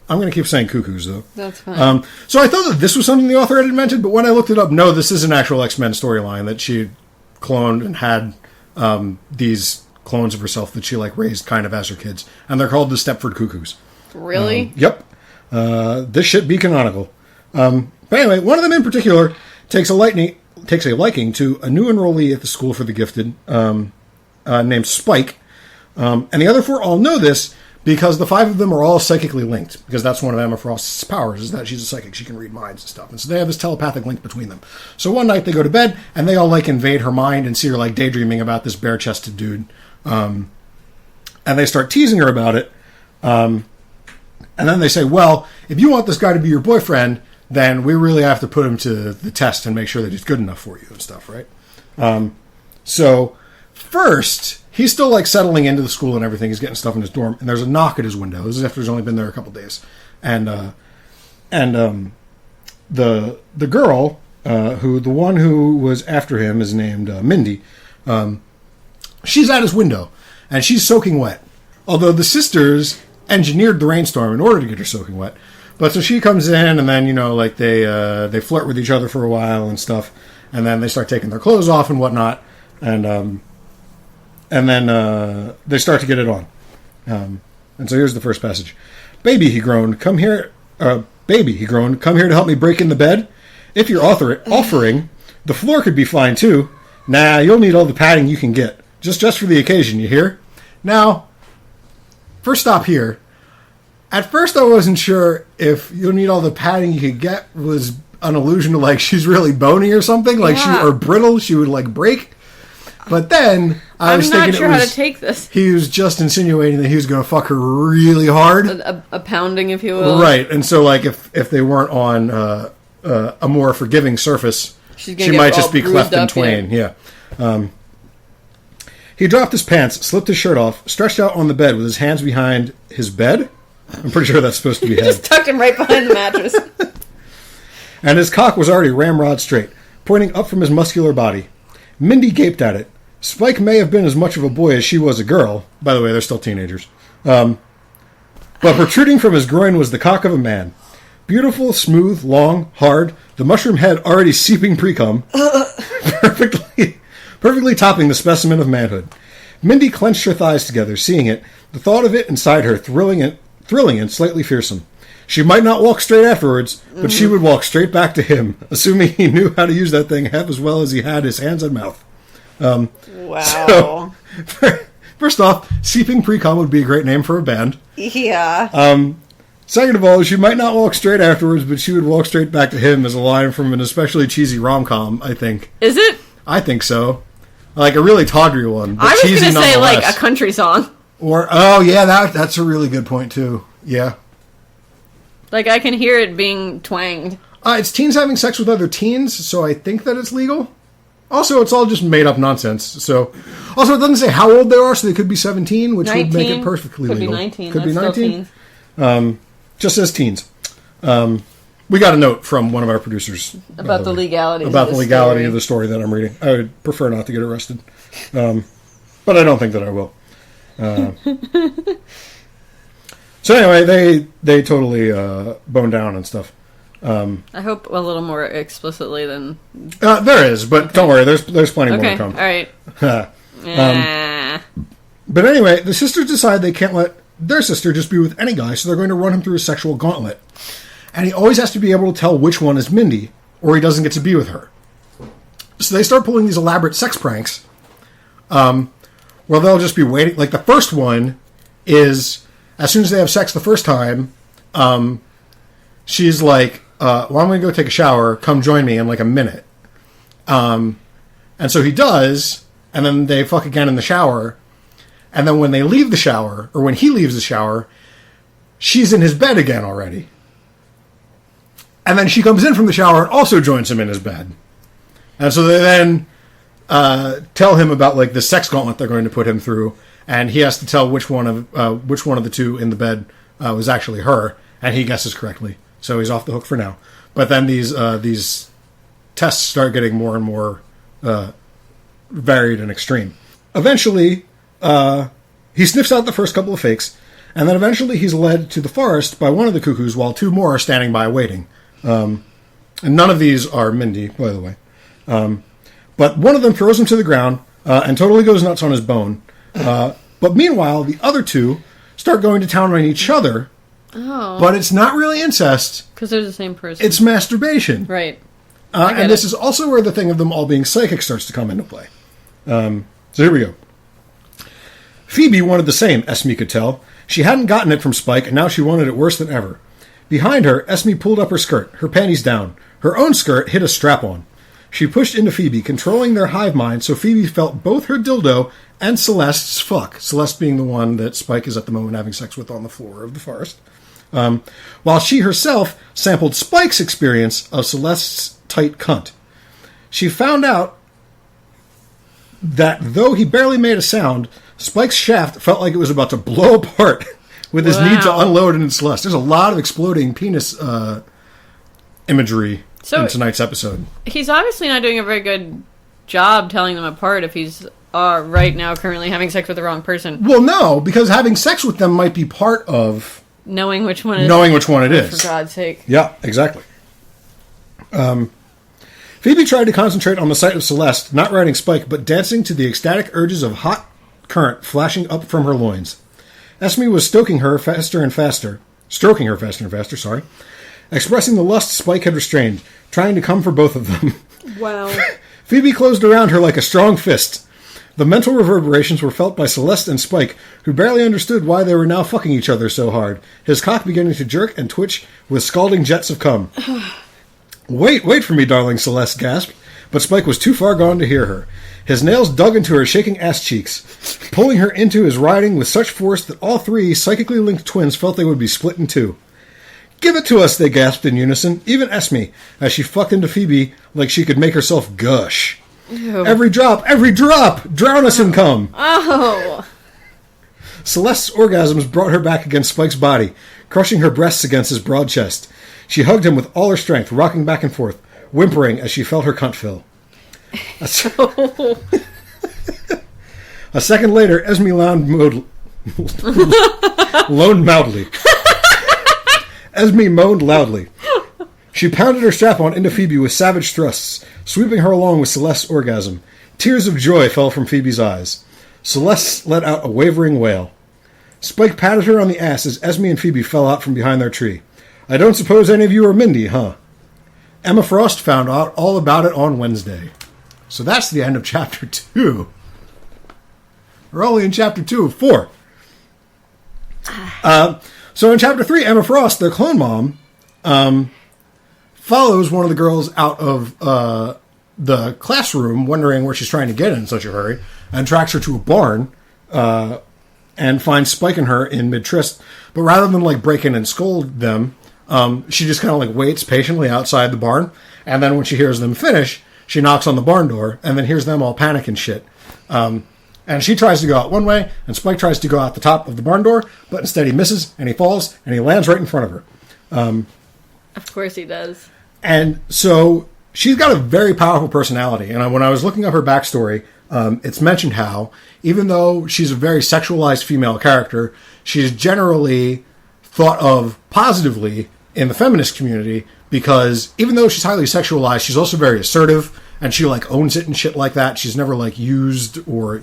I'm going to keep saying cuckoos, though. That's fine. So I thought that this was something the author had invented, but when I looked it up, no, this is an actual X-Men storyline that she cloned and had these clones of herself that she like raised kind of as her kids, and they're called the Stepford Cuckoos. Really? Yep. This should be canonical. But anyway, one of them in particular takes a liking to a new enrollee at the School for the Gifted named Spyke, and the other 4 all know this because the 5 of them are all psychically linked, because that's one of Emma Frost's powers, is that she's a psychic. She can read minds and stuff. And so they have this telepathic link between them. So one night they go to bed, and they all, like, invade her mind and see her, like, daydreaming about this bare-chested dude. And they start teasing her about it. And then they say, well, if you want this guy to be your boyfriend, then we really have to put him to the test and make sure that he's good enough for you and stuff, right? So first, he's still like settling into the school and everything. He's getting stuff in his dorm, and there's a knock at his window. This is after he's only been there a couple days, and the girl, the one who was after him is named Mindy. She's at his window, and she's soaking wet. Although the sisters engineered the rainstorm in order to get her soaking wet. But so she comes in, and then, like, they flirt with each other for a while and stuff, and then they start taking their clothes off and whatnot, and then they start to get it on. And so here's the first passage. Baby, he groaned, come here to help me break in the bed? If you're offering, the floor could be fine, too. Nah, you'll need all the padding you can get. Just for the occasion, you hear? Now, first stop here. At first, I wasn't sure if you'll need all the padding you could get was an allusion to, like, she's really bony or something, like or brittle, she would, like, break. But then I was thinking, I'm not sure how to take this. He was just insinuating that he was going to fuck her really hard, a pounding, if you will. Right, and so like if they weren't on a more forgiving surface, she might just be cleft in twain. Yeah. He dropped his pants, slipped his shirt off, stretched out on the bed with his hands behind his bed. I'm pretty sure that's supposed to be head. Just tucked him right behind the mattress. And his cock was already ramrod straight, pointing up from his muscular body. Mindy gaped at it. Spyke may have been as much of a boy as she was a girl. By the way, they're still teenagers. But protruding from his groin was the cock of a man. Beautiful, smooth, long, hard, the mushroom head already seeping pre-cum, perfectly topping the specimen of manhood. Mindy clenched her thighs together, seeing it, the thought of it inside her thrilling and slightly fearsome. She might not walk straight afterwards, but she would walk straight back to him, assuming he knew how to use that thing half as well as he had his hands and mouth. Wow. So, first off, Seeping Pre-Com would be a great name for a band. Yeah. Second of all, she might not walk straight afterwards, but she would walk straight back to him as a line from an especially cheesy rom-com, I think. Is it? I think so. Like a really tawdry one, but I was cheesy going to say nonetheless. like a country song. Or, oh yeah, that's a really good point too. Yeah. Like I can hear it being twanged. It's teens having sex with other teens, so I think that it's legal. Also, it's all just made up nonsense. So, also it doesn't say how old they are, so they could be 17, which 19, would make it perfectly could legal. Be 19. Could That's be 19. Just says teens. We got a note from one of our producers about the legality of the story that I'm reading. I would prefer not to get arrested, but I don't think that I will. So anyway, they totally bone down and stuff. I hope a little more explicitly than there is, but don't worry, there's plenty more to come. All right. But anyway, the sisters decide they can't let their sister just be with any guy, so they're going to run him through a sexual gauntlet. And he always has to be able to tell which one is Mindy, or he doesn't get to be with her. So they start pulling these elaborate sex pranks, where they'll just be waiting. Like the first one is, as soon as they have sex the first time, she's like, well, I'm going to go take a shower. Come join me in like a minute. And so he does, and then they fuck again in the shower. And then when they leave the shower, or when he leaves the shower, she's in his bed again already. And then she comes in from the shower and also joins him in his bed. And so they then tell him about like the sex gauntlet they're going to put him through, and he has to tell which one of the two in the bed was actually her, and he guesses correctly. So he's off the hook for now. But then these tests start getting more and more varied and extreme. Eventually, he sniffs out the first couple of fakes, and then eventually he's led to the forest by one of the cuckoos while two more are standing by waiting. And none of these are Mindy, by the way. But one of them throws him to the ground and totally goes nuts on his bone. But meanwhile, the other two start going to town on each other. Oh. But it's not really incest. Because they're the same person. It's masturbation. Right. And this is also where the thing of them all being psychic starts to come into play. So here we go. Phoebe wanted the same, Esme could tell. She hadn't gotten it from Spyke, and now she wanted it worse than ever. Behind her, Esme pulled up her skirt, her panties down. Her own skirt hit a strap-on. She pushed into Phoebe, controlling their hive mind, so Phoebe felt both her dildo and Celeste's fuck. Celeste being the one that Spyke is at the moment having sex with on the floor of the forest. while she herself sampled Spike's experience of Celeste's tight cunt. She found out that though he barely made a sound, Spike's shaft felt like it was about to blow apart with his need to unload in Celeste. There's a lot of exploding penis imagery in tonight's episode. He's obviously not doing a very good job telling them apart if he's right now currently having sex with the wrong person. Well, no, because having sex with them might be part of knowing which one it is. For God's sake. Yeah, exactly. Phoebe tried to concentrate on the sight of Celeste, not riding Spike, but dancing to the ecstatic urges of hot current flashing up from her loins. Esme was stroking her faster and faster, expressing the lust Spike had restrained, trying to come for both of them. Wow. Phoebe closed around her like a strong fist. The mental reverberations were felt by Celeste and Spike, who barely understood why they were now fucking each other so hard, his cock beginning to jerk and twitch with scalding jets of cum. Wait for me, darling, Celeste gasped, but Spike was too far gone to hear her. His nails dug into her shaking ass cheeks, pulling her into his riding with such force that all three psychically linked twins felt they would be split in two. Give it to us, they gasped in unison, even Esme, as she fucked into Phoebe like she could make herself gush. Ew. Every drop, drown us in cum. Oh. Celeste's orgasms brought her back against Spike's body, crushing her breasts against his broad chest. She hugged him with all her strength, rocking back and forth, whimpering as she felt her cunt fill. A second later, Esme moaned loudly. Esme moaned loudly. She pounded her strap-on into Phoebe with savage thrusts, sweeping her along with Celeste's orgasm. Tears of joy fell from Phoebe's eyes. Celeste let out a wavering wail. Spike patted her on the ass as Esme and Phoebe fell out from behind their tree. I don't suppose any of you are Mindy, huh? Emma Frost found out all about it on Wednesday. So that's the end of Chapter 2. We're only in Chapter 2 of 4. So in Chapter 3, Emma Frost, their clone mom, follows one of the girls out of the classroom, wondering where she's trying to get in such a hurry, and tracks her to a barn, and finds Spike and her in mid-tryst. But rather than break in and scold them, she just kind of waits patiently outside the barn, and then when she hears them finish, she knocks on the barn door, and then hears them all panic and shit. And she tries to go out one way, and Spike tries to go out the top of the barn door, but instead he misses, and he falls, and he lands right in front of her. Of course he does. And so she's got a very powerful personality, and when I was looking up her backstory, it's mentioned how, even though she's a very sexualized female character, she's generally thought of positively in the feminist community, because even though she's highly sexualized, she's also very assertive, and she owns it and shit like that. She's never used or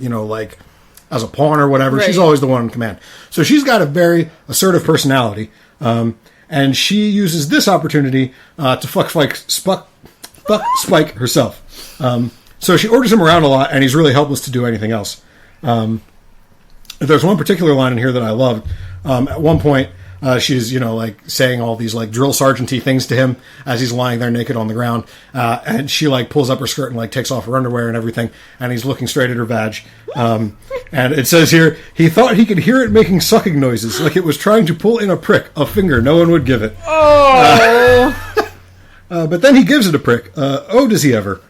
as a pawn or whatever. Right. She's always the one in command. So she's got a very assertive personality, and she uses this opportunity to fuck Spike herself. So she orders him around a lot, and he's really helpless to do anything else. There's one particular line in here that I loved. At one point, she's, saying all these, drill sergeant-y things to him as he's lying there naked on the ground. And she, pulls up her skirt and, takes off her underwear and everything. And he's looking straight at her vag. And it says here, he thought he could hear it making sucking noises, like it was trying to pull in a prick, a finger no one would give it. Oh! But then he gives it a prick. Oh, does he ever?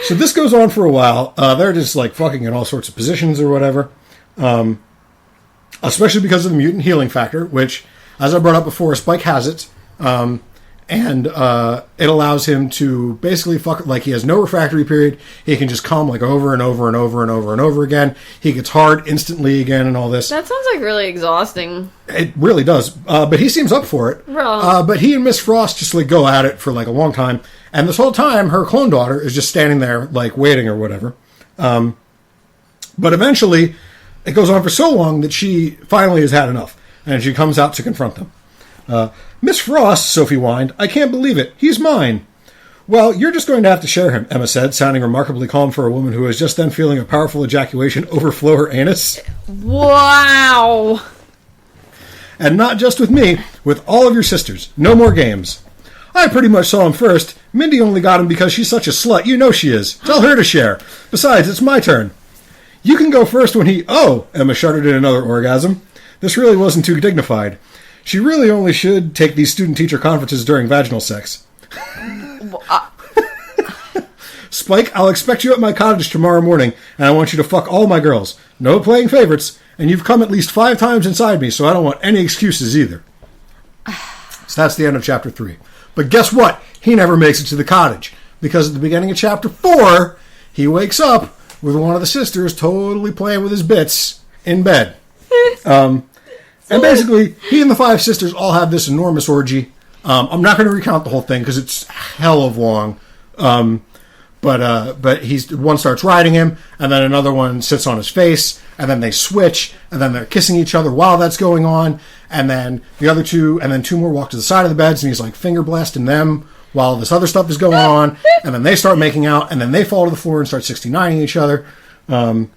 So this goes on for a while. They're just, fucking in all sorts of positions or whatever. Especially because of the mutant healing factor, which, as I brought up before, Spike has it, and it allows him to basically fuck. He has no refractory period. He can just come over and over and over and over and over again. He gets hard instantly again, and all this. That sounds really exhausting. It really does, but he seems up for it. But he and Miss Frost just go at it for a long time, and this whole time her clone daughter is just standing there waiting or whatever. But eventually, it goes on for so long that she finally has had enough, and she comes out to confront them. Miss Frost, Sophie whined, I can't believe it. He's mine. Well, you're just going to have to share him, Emma said, sounding remarkably calm for a woman who was just then feeling a powerful ejaculation overflow her anus. Wow. And not just with me, with all of your sisters. No more games. I pretty much saw him first. Mindy only got him because she's such a slut. You know she is. Tell her to share. Besides, it's my turn. You can go first when he... Oh, Emma shuddered in another orgasm. This really wasn't too dignified. She really only should take these student-teacher conferences during vaginal sex. Spyke, I'll expect you at my cottage tomorrow morning, and I want you to fuck all my girls. No playing favorites, and you've come at least 5 times inside me, so I don't want any excuses either. So that's the end of chapter 3. But guess what? He never makes it to the cottage, because at the beginning of chapter 4, he wakes up with one of the sisters totally playing with his bits in bed. And basically, he and the 5 sisters all have this enormous orgy. I'm not going to recount the whole thing, because it's hell of long. But one starts riding him, and then another one sits on his face, and then they switch, and then they're kissing each other while that's going on, and then the other 2, and then 2 more walk to the side of the beds, and he's like finger blasting them while this other stuff is going on, and then they start making out, and then they fall to the floor and start 69ing each other, and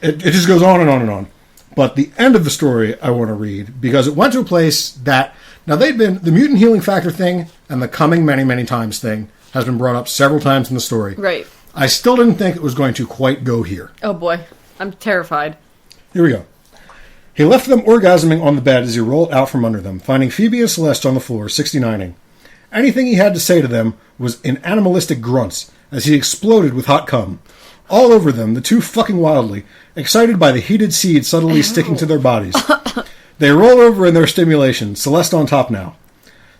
it just goes on and on and on. But the end of the story I want to read, because it went to a place that, now they'd been, the mutant healing factor thing, and the coming many, many times thing, has been brought up several times in the story. Right. I still didn't think it was going to quite go here. Oh boy. I'm terrified. Here we go. He left them orgasming on the bed as he rolled out from under them, finding Phoebe and Celeste on the floor, 69ing. Anything he had to say to them was in animalistic grunts as he exploded with hot cum. All over them, the 2 fucking wildly, excited by the heated seed subtly sticking to their bodies. They roll over in their stimulation, Celeste on top now.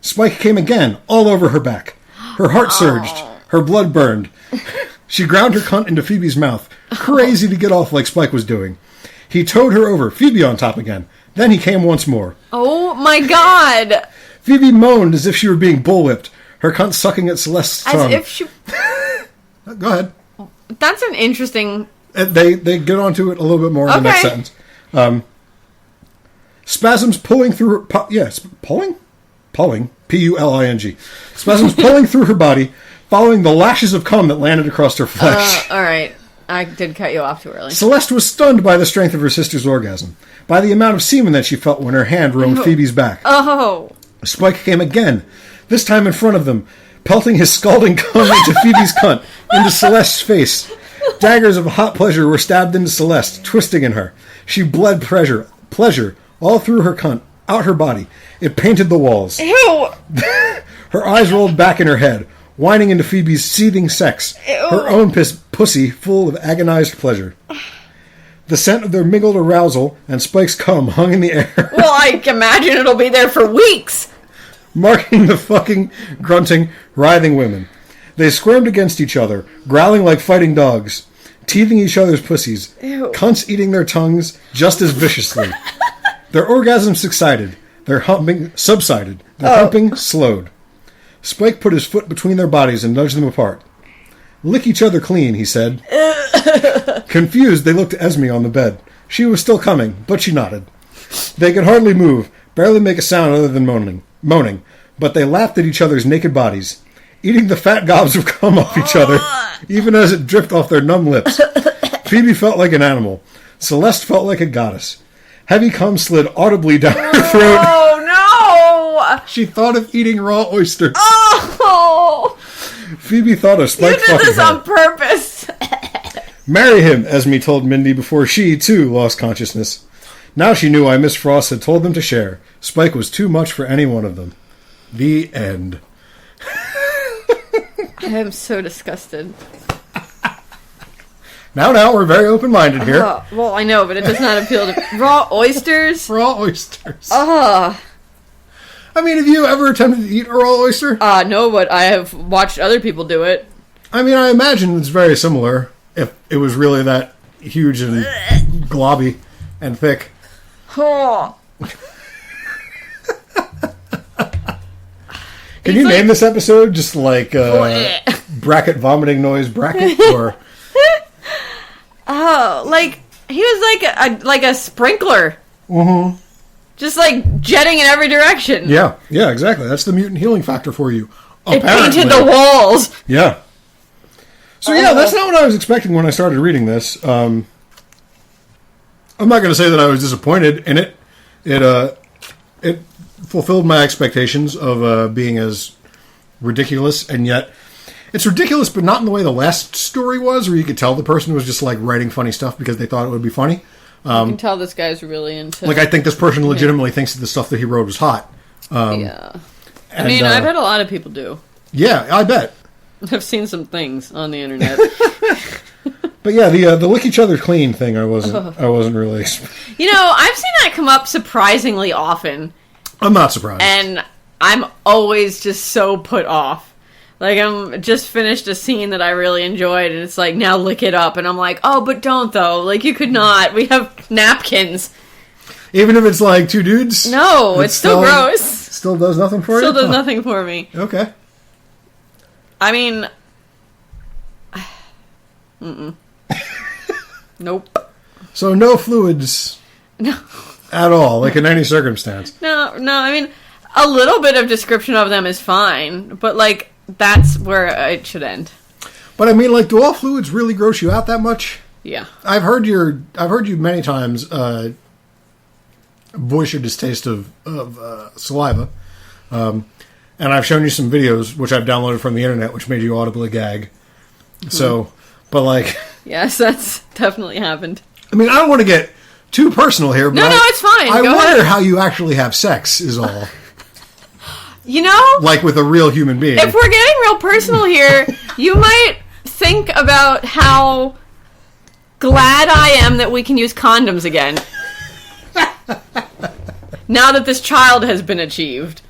Spyke came again, all over her back. Her heart surged. Her blood burned. She ground her cunt into Phoebe's mouth, crazy to get off like Spyke was doing. He towed her over, Phoebe on top again. Then he came once more. Oh my god! Phoebe moaned as if she were being bullwhipped, her cunt sucking at Celeste's tongue. As if she... Go ahead. That's an interesting... They get onto it a little bit more in the next sentence. Spasms pulling through her... Pulling? P-U-L-I-N-G. Spasms pulling through her body, following the lashes of cum that landed across her flesh. Alright. I did cut you off too early. Celeste was stunned by the strength of her sister's orgasm, by the amount of semen that she felt when her hand roamed Phoebe's back. Oh. Spyke came again, this time in front of them, pelting his scalding cum into Phoebe's cunt, into Celeste's face. Daggers of hot pleasure were stabbed into Celeste, twisting in her. She bled pleasure, all through her cunt, out her body. It painted the walls. Ew! Her eyes rolled back in her head, whining into Phoebe's seething sex, Ew. her own pussy full of agonized pleasure. The scent of their mingled arousal and Spike's cum hung in the air. Well, I imagine it'll be there for weeks. Marking the fucking, grunting, writhing women. They squirmed against each other, growling like fighting dogs, teething each other's pussies, Ew. cunts eating their tongues just as viciously. Their orgasms subsided, their humping slowed. Spyke put his foot between their bodies and nudged them apart. Lick each other clean, he said. Confused, they looked at Esme on the bed. She was still coming, but she nodded. They could hardly move, barely make a sound other than moaning, but they laughed at each other's naked bodies, eating the fat gobs of cum off each other, even as it dripped off their numb lips. Phoebe felt like an animal. Celeste felt like a goddess. Heavy cum slid audibly down her throat. Oh, no! She thought of eating raw oysters. Oh! Phoebe thought of Spyke You did fucking this her. on purpose. Marry him, Esme told Mindy before she, too, lost consciousness. Now she knew why Miss Frost had told them to share. Spyke was too much for any one of them. The end. I am so disgusted. Now, we're very open-minded here. Well, I know, but it does not appeal to... Raw oysters? Raw oysters. Ugh. I mean, have you ever attempted to eat a raw oyster? No, but I have watched other people do it. I mean, I imagine it's very similar, if it was really that huge and globby and thick. Oh. Can you name this episode just like bracket vomiting noise bracket? Or oh, like he was like a sprinkler. Mm-hmm. Just like jetting in every direction. Yeah, exactly. That's the mutant healing factor for you. It painted the walls. Yeah. So yeah, that's not what I was expecting when I started reading this. I'm not going to say that I was disappointed in it. It fulfilled my expectations of being as ridiculous, and yet it's ridiculous, but not in the way the last story was, where you could tell the person was just like writing funny stuff because they thought it would be funny. I can tell this guy's really into... Like, I think this person legitimately thinks that the stuff that he wrote was hot. Yeah. I mean, I've had a lot of people do. Yeah, I bet. I've seen some things on the internet. But yeah, the lick each other clean thing, I wasn't really... You know, I've seen that come up surprisingly often. I'm not surprised. And I'm always just so put off. Like, I'm just finished a scene that I really enjoyed, and it's like, now lick it up. And I'm like, oh, but don't, though. Like, you could not. We have napkins. Even if it's like two dudes? No, it's still gross. Still does nothing for you? Still does nothing for me. Okay. I mean... Nope. So no fluids... No. At all, like in any circumstance. No, I mean, a little bit of description of them is fine, but, like, that's where it should end. But I mean, like, do all fluids really gross you out that much? Yeah. I've heard you many times voice your distaste of saliva, and I've shown you some videos which I've downloaded from the internet, which made you audibly gag. Mm-hmm. So, but like, yes, that's definitely happened. I mean, I don't want to get too personal here, but no, it's fine. I wonder how you actually have sex. Is all. You know, like with a real human being. If we're getting real personal here, you might think about how glad I am that we can use condoms again. Now that this child has been achieved.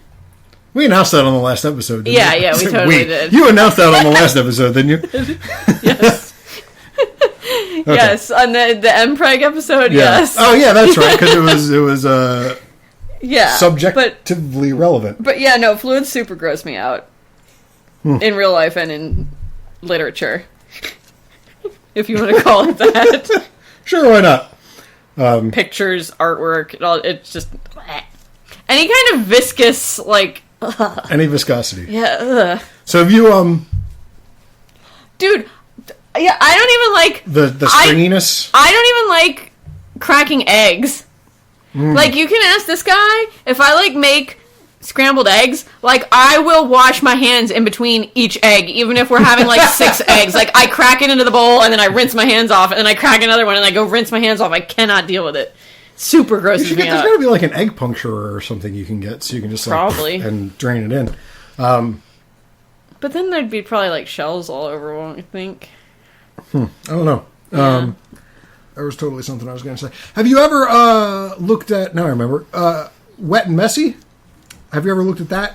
We announced that on the last episode, didn't we? Yeah, we totally did. You announced that on the last episode, didn't you? Yes. Okay. Yes, on the MPreg episode, yeah. Yes. Oh, yeah, that's right, because it was yeah, subjectively relevant. But yeah, no, fluids super gross me out. In real life and in literature. If you want to call it that. Sure, why not? Pictures, artwork, it's just... Any kind of viscous, like... Any viscosity. Yeah. So have you, Dude, yeah, I don't even like... The stringiness? I don't even like cracking eggs. Like, you can ask this guy, if I, like, make scrambled eggs, like, I will wash my hands in between each egg, even if we're having, like, 6 eggs. Like, I crack it into the bowl, and then I rinse my hands off, and then I crack another one, and I go rinse my hands off. I cannot deal with it. Super grosses me out. There's got to be, like, an egg puncturer or something you can get, so you can just, like, probably. And drain it in. But then there'd be probably, like, shells all over, won't you think? I don't know. Yeah. There was totally something I was going to say. Have you ever looked at... Now I remember. Wet and Messy? Have you ever looked at that?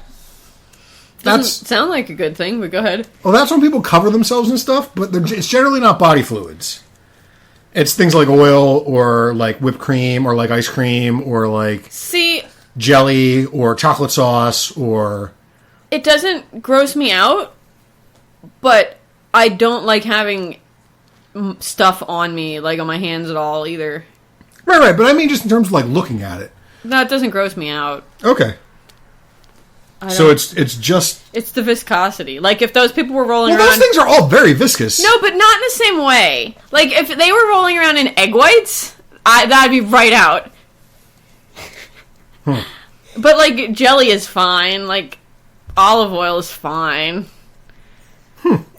Doesn't sound like a good thing, but go ahead. Well, that's when people cover themselves and stuff, but it's generally not body fluids. It's things like oil or like whipped cream or like ice cream or like jelly or chocolate sauce or... It doesn't gross me out, but I don't like having stuff on me, like on my hands at all either. Right, but I mean just in terms of like looking at it. No, it doesn't gross me out. Okay. So it's just... It's the viscosity. Like, if those people were rolling around... Well, those things are all very viscous. No, but not in the same way. Like, if they were rolling around in egg whites, that'd be right out. But, like, jelly is fine. Like, olive oil is fine.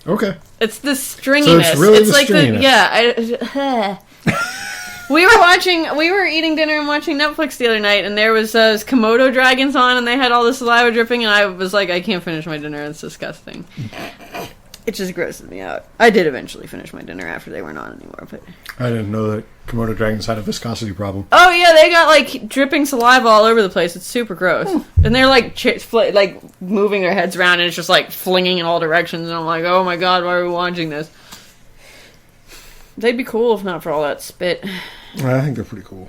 Okay. It's the stringiness. So it's really the like stringiness. We were eating dinner and watching Netflix the other night, and there was Komodo dragons on, and they had all the saliva dripping, and I was like, I can't finish my dinner, it's disgusting. It just grosses me out. I did eventually finish my dinner after they weren't on anymore, but... I didn't know that Komodo dragons had a viscosity problem. Oh, yeah, they got, like, dripping saliva all over the place. It's super gross. And they're, like, moving their heads around, and it's just, like, flinging in all directions, and I'm like, oh my god, why are we watching this? They'd be cool if not for all that spit. I think they're pretty cool.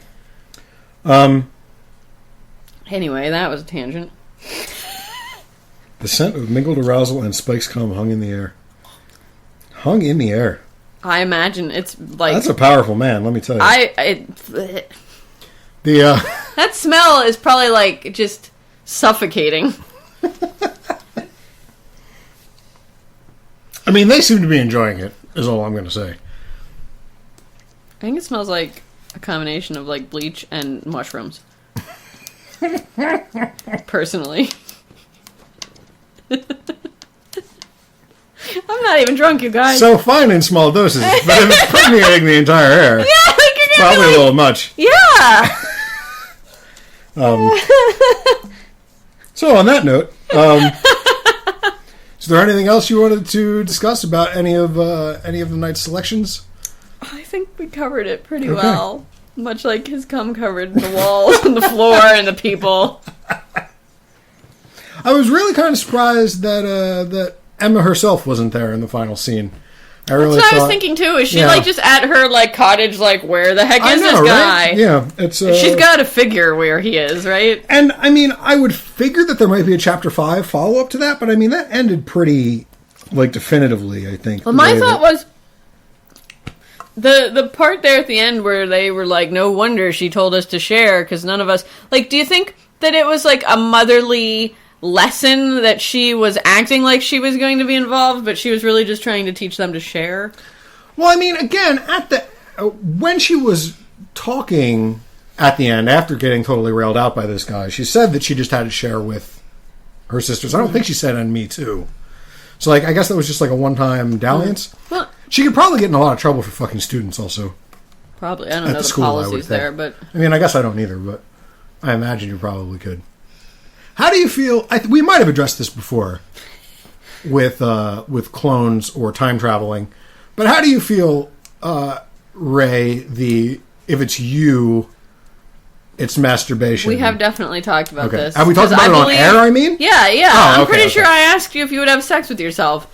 Anyway, that was a tangent. The scent of mingled arousal and Spike's cum hung in the air. Hung in the air. I imagine it's like... That's a powerful man, let me tell you. That smell is probably, like, just suffocating. I mean, they seem to be enjoying it, is all I'm going to say. I think it smells like a combination of, like, bleach and mushrooms. Personally. I'm not even drunk, you guys. So fine in small doses, but if it's permeating the entire air... Yeah, like, you're probably a little much. Yeah. So on that note, is there anything else you wanted to discuss about any of the night's selections? I think we covered it pretty well. Much like his cum covered the walls and the floor and the people. I was really kind of surprised that Emma herself wasn't there in the final scene. I really That's what I was thinking too. Is she just at her cottage? Where the heck is this guy? Right? Yeah, it's. She's got to figure where he is, right? And I mean, I would figure that there might be a chapter 5 follow up to that, but I mean that ended pretty definitively. I think. Well, my thought was the part there at the end where they were like, "No wonder she told us to share because none of us." Do you think that it was a motherly lesson that she was acting like she was going to be involved, but she was really just trying to teach them to share? Well, I mean, again, when she was talking at the end, after getting totally railed out by this guy, she said that she just had to share with her sisters. I don't think she said "and me too." So, I guess that was just a one-time dalliance. Well, she could probably get in a lot of trouble for fucking students also. Probably. I don't know the policies there, but... I mean, I guess I don't either, but I imagine you probably could. How do you feel... we might have addressed this before with clones or time traveling, but how do you feel, Ray, if it's you, it's masturbation? We have definitely talked about this. Have we talked about it on air, I mean? Yeah. I'm pretty sure I asked you if you would have sex with yourself.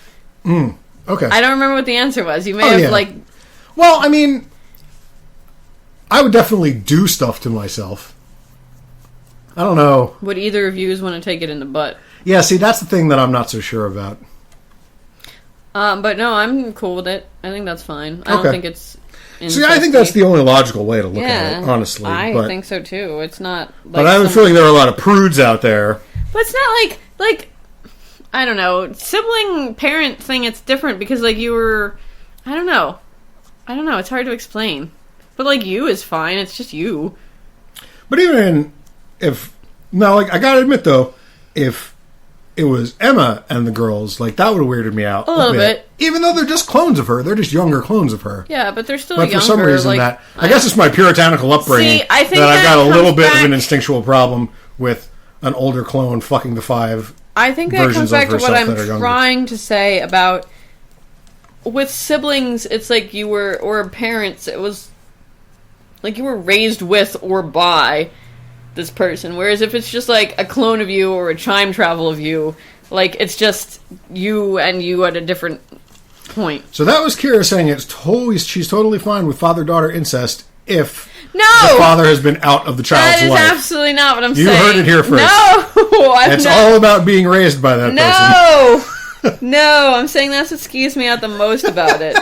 Okay. I don't remember what the answer was. You may have, Well, I mean, I would definitely do stuff to myself. I don't know. Would either of you want to take it in the butt? Yeah, see, that's the thing that I'm not so sure about. But no, I'm cool with it. I think that's fine. I don't think it's... See, I think that's the only logical way to look at it, honestly. I think so, too. It's not... but I have a feeling there are a lot of prudes out there. But it's not I don't know, sibling-parent thing, it's different because, you were... I don't know. It's hard to explain. But, you is fine. It's just you. But even I gotta admit, though, if it was Emma and the girls, that would have weirded me out a little bit. Even though they're just clones of her. They're just younger clones of her. Yeah, but they're still younger. But for some reason I guess it's my puritanical upbringing I think that I've got a little bit of an instinctual problem with an older clone fucking the 5 I think that comes back to what I'm trying to say about with siblings, it's you were, or parents, it was you were raised with or by this person. Whereas if it's just a clone of you or a time travel of you, it's just you and you at a different point. So that was Kera saying she's totally fine with father-daughter incest if the father has been out of the child's life. That is absolutely not what I'm saying. You heard it here first. It's all about being raised by that person. No, I'm saying that's what skeeves me out the most about it.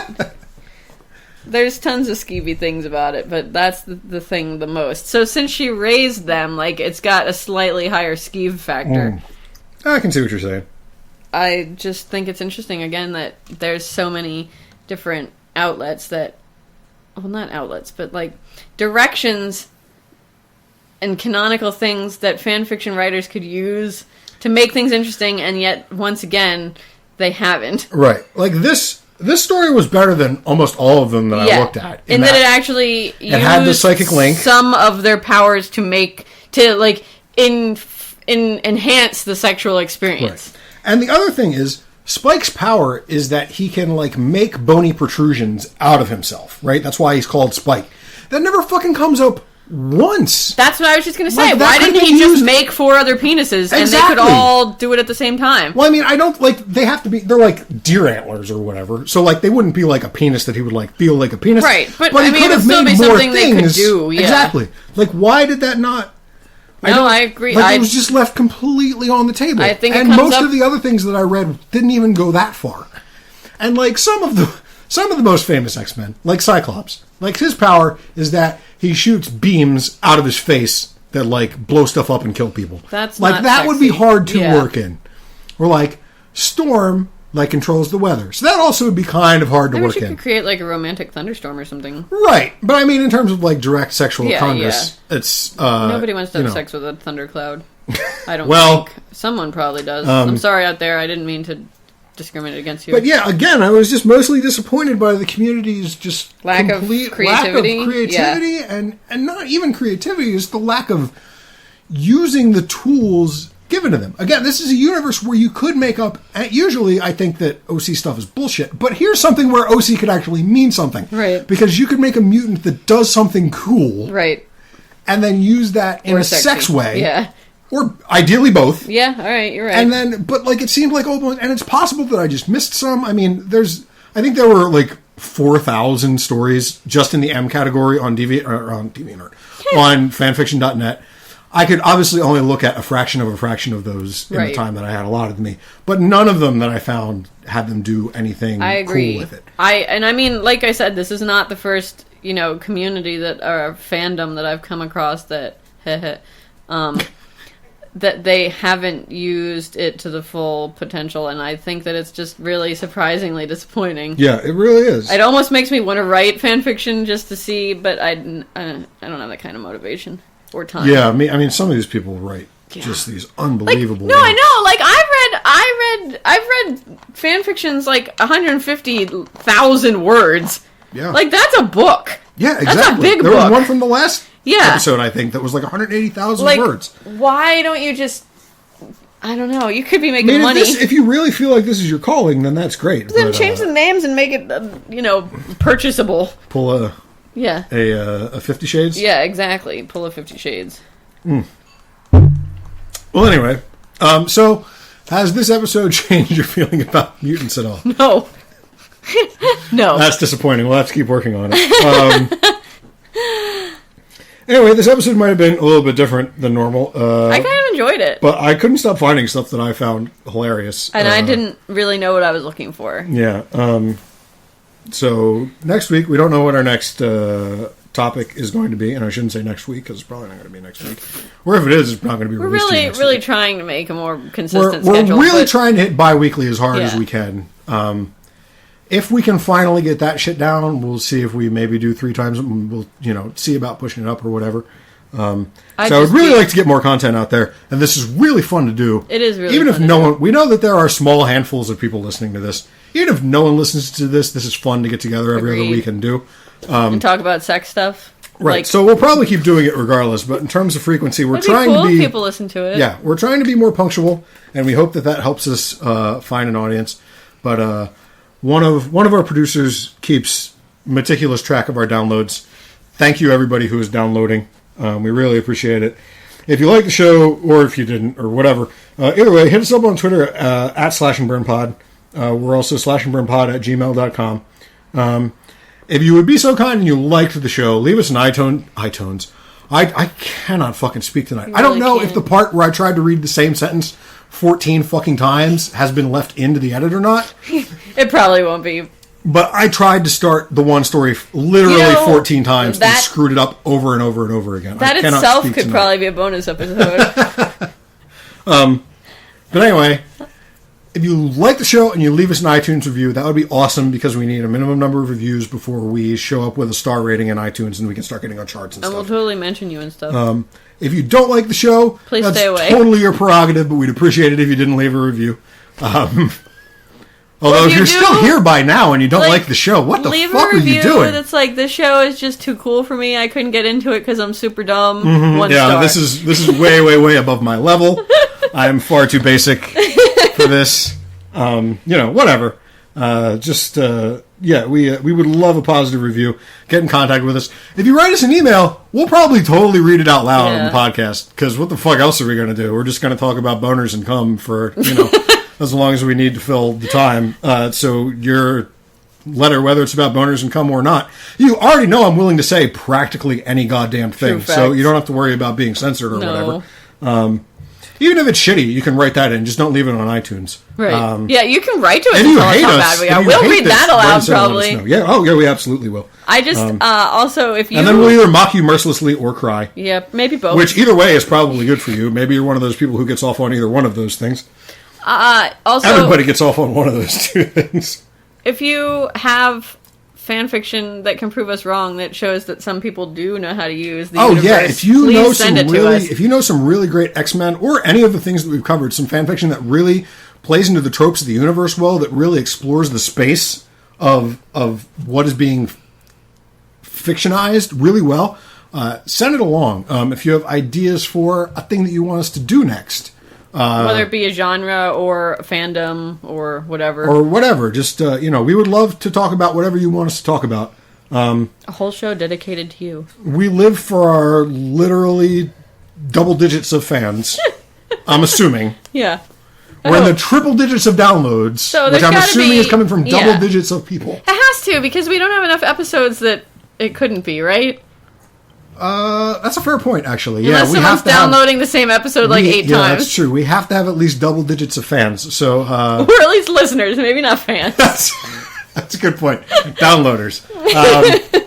There's tons of skeevy things about it, but that's the thing the most. So since she raised them, it's got a slightly higher skeeve factor. I can see what you're saying. I just think it's interesting, again, that there's so many different outlets that... Well, not outlets, but, directions and canonical things that fanfiction writers could use to make things interesting, and yet, once again, they haven't. Right. This story was better than almost all of them that I looked at. In that it actually had the psychic link. Some of their powers to enhance the sexual experience. Right. And the other thing is, Spike's power is that he can, make bony protrusions out of himself, right? That's why he's called Spike. That never fucking comes up once. That's what I was just going to say. Why didn't he just make 4 other penises and they could all do it at the same time? Well, I mean, I don't, they have to be, they're deer antlers or whatever. So, they wouldn't be a penis that he would, feel like a penis. Right, but he could have made more things. They could do, yeah. Exactly. Why did that not... I agree. It was just left completely on the table. I think and most of the other things that I read didn't even go that far. And some of the most famous X-Men, like Cyclops, his power is that he shoots beams out of his face that blow stuff up and kill people. That's not that sexy. Would be hard to work in. Or Storm controls the weather. So that also would be kind of hard to work in. Maybe you could create a romantic thunderstorm or something. Right. But I mean in terms of direct sexual congress, it's nobody wants to have sex with a thundercloud. I don't think. Someone probably does. I'm sorry out there, I didn't mean to discriminate against you. But yeah, again, I was just mostly disappointed by the community's just lack of creativity, and not even creativity, is the lack of using the tools given to them. Again, this is a universe where you could make up, usually I think that OC stuff is bullshit, but here's something where OC could actually mean something. Right. Because you could make a mutant that does something cool. Right. And then use that in a sex way. Yeah. Or ideally both. Yeah, all right, you're right. And then, but like, it seemed like, and it's possible that I just missed some. I mean, I think there were like 4,000 stories just in the M category on DeviantArt, on fanfiction.net. I could obviously only look at a fraction of those in the time that I had allotted to me. But none of them that I found had them do anything cool with it. I mean, like I said, this is not the first, community or fandom that I've come across that, that they haven't used it to the full potential, and I think that it's just really surprisingly disappointing. Yeah, it really is. It almost makes me want to write fanfiction just to see, but I don't have that kind of motivation or time. Yeah, I mean, some of these people write just these unbelievable. No, I know. Like I've read fanfictions like 150,000 words. Yeah, like that's a book. Yeah, exactly. That's a big book. There was one from the last episode, I think, that was like 180,000 words. Why don't you just... I don't know. You could be making money. If you really feel like this is your calling, then that's great. Then change the names and make it, purchasable. Pull a 50 Shades? Yeah, exactly. Pull a 50 Shades. Mm. Well, anyway. So, has this episode changed your feeling about mutants at all? No. No. That's disappointing. We'll have to keep working on it. Anyway, this episode might have been a little bit different than normal. I kind of enjoyed it. But I couldn't stop finding stuff that I found hilarious. And I didn't really know what I was looking for. Yeah. So, next week, we don't know what our next topic is going to be. And I shouldn't say next week, because it's probably not going to be next week. Or if it is, it's not going to be released next really week. Trying to make a more consistent schedule. We're really trying to hit bi-weekly as hard as we can. If we can finally get that shit down, we'll see if we maybe do 3 times. We'll, see about pushing it up or whatever. So I would really like to get more content out there, and this is really fun to do. It is really even fun if no one. We know that there are small handfuls of people listening to this. Even if no one listens to this is fun to get together every other week and do. And talk about sex stuff. Right. So we'll probably keep doing it regardless. But in terms of frequency, we're trying to be. If people listen to it. Yeah, we're trying to be more punctual, and we hope that helps us find an audience. But one of our producers keeps meticulous track of our downloads. Thank you, everybody who is downloading. We really appreciate it. If you like the show, or if you didn't, or whatever, either way, hit us up on Twitter at @slashandburnpod. We're also slashandburnpod@gmail.com. If you would be so kind and you liked the show, leave us an iTunes. I cannot fucking speak tonight. I don't know if the part where I tried to read the same sentence 14 fucking times has been left into the edit or not. It probably won't be. But I tried to start the one story literally 14 times and screwed it up over and over and over again. That itself could probably be a bonus episode. But anyway, if you like the show and you leave us an iTunes review, that would be awesome, because we need a minimum number of reviews before we show up with a star rating in iTunes and we can start getting on charts and stuff. And we'll totally mention you and stuff. If you don't like the show, please that's stay away. Totally your prerogative, but we'd appreciate it if you didn't leave a review. Although if you're still here by now and you don't like the show, what the fuck are you doing? That's like, this show is just too cool for me. I couldn't get into it because I'm super dumb. Mm-hmm. One star. This is way, way, way above my level. I am far too basic for this. Whatever. We would love a positive review. Get in contact with us. If you write us an email, we'll probably totally read it out loud on the podcast, because what the fuck else are we going to do? We're just going to talk about boners and cum for, as long as we need to fill the time. So your letter, whether it's about boners and cum or not, you already know I'm willing to say practically any goddamn thing. So you don't have to worry about being censored or whatever. Even if it's shitty, you can write that in. Just don't leave it on iTunes. Right. You can write to us and tell us how bad we are. We'll read that aloud, probably. Yeah, we absolutely will. I just, also, if you... And then we'll either mock you mercilessly or cry. Yeah, maybe both. Which, either way, is probably good for you. Maybe you're one of those people who gets off on either one of those things. Also... Everybody gets off on one of those two things. If you have fan fiction that can prove us wrong, that shows that some people do know how to use the universe, if you know some really great X-Men or any of the things that we've covered, some fan fiction that really plays into the tropes of the universe well, that really explores the space of what is being fictionized really well, send it along. If you have ideas for a thing that you want us to do next. Whether it be a genre or a fandom or whatever. Or whatever. Just, we would love to talk about whatever you want us to talk about. A whole show dedicated to you. We live for our literally double digits of fans. I'm assuming. Yeah. We're in the triple digits of downloads, so which I'm assuming is coming from double digits of people. It has to, because we don't have enough episodes that it couldn't be, right? That's a fair point, actually. Unless we have to downloading the same episode 8 times. Yeah, that's true. We have to have at least double digits of fans. So, or at least listeners, maybe not fans. That's a good point. Downloaders.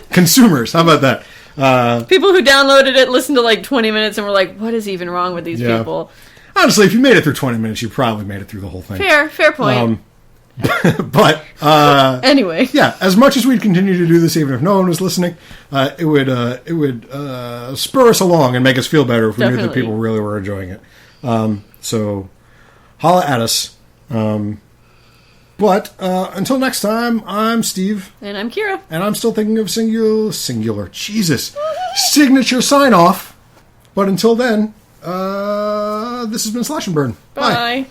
Consumers. How about that? People who downloaded it listened to 20 minutes and were like, what is even wrong with these people? Honestly, if you made it through 20 minutes, you probably made it through the whole thing. Fair point. But anyway, yeah, as much as we'd continue to do this, even if no one was listening, it would spur us along and make us feel better if we knew that people really were enjoying it. So holla at us. But until next time, I'm Steve, and I'm Kira, and I'm still thinking of singular Jesus signature sign off. But until then, this has been Slash and Burn. Bye.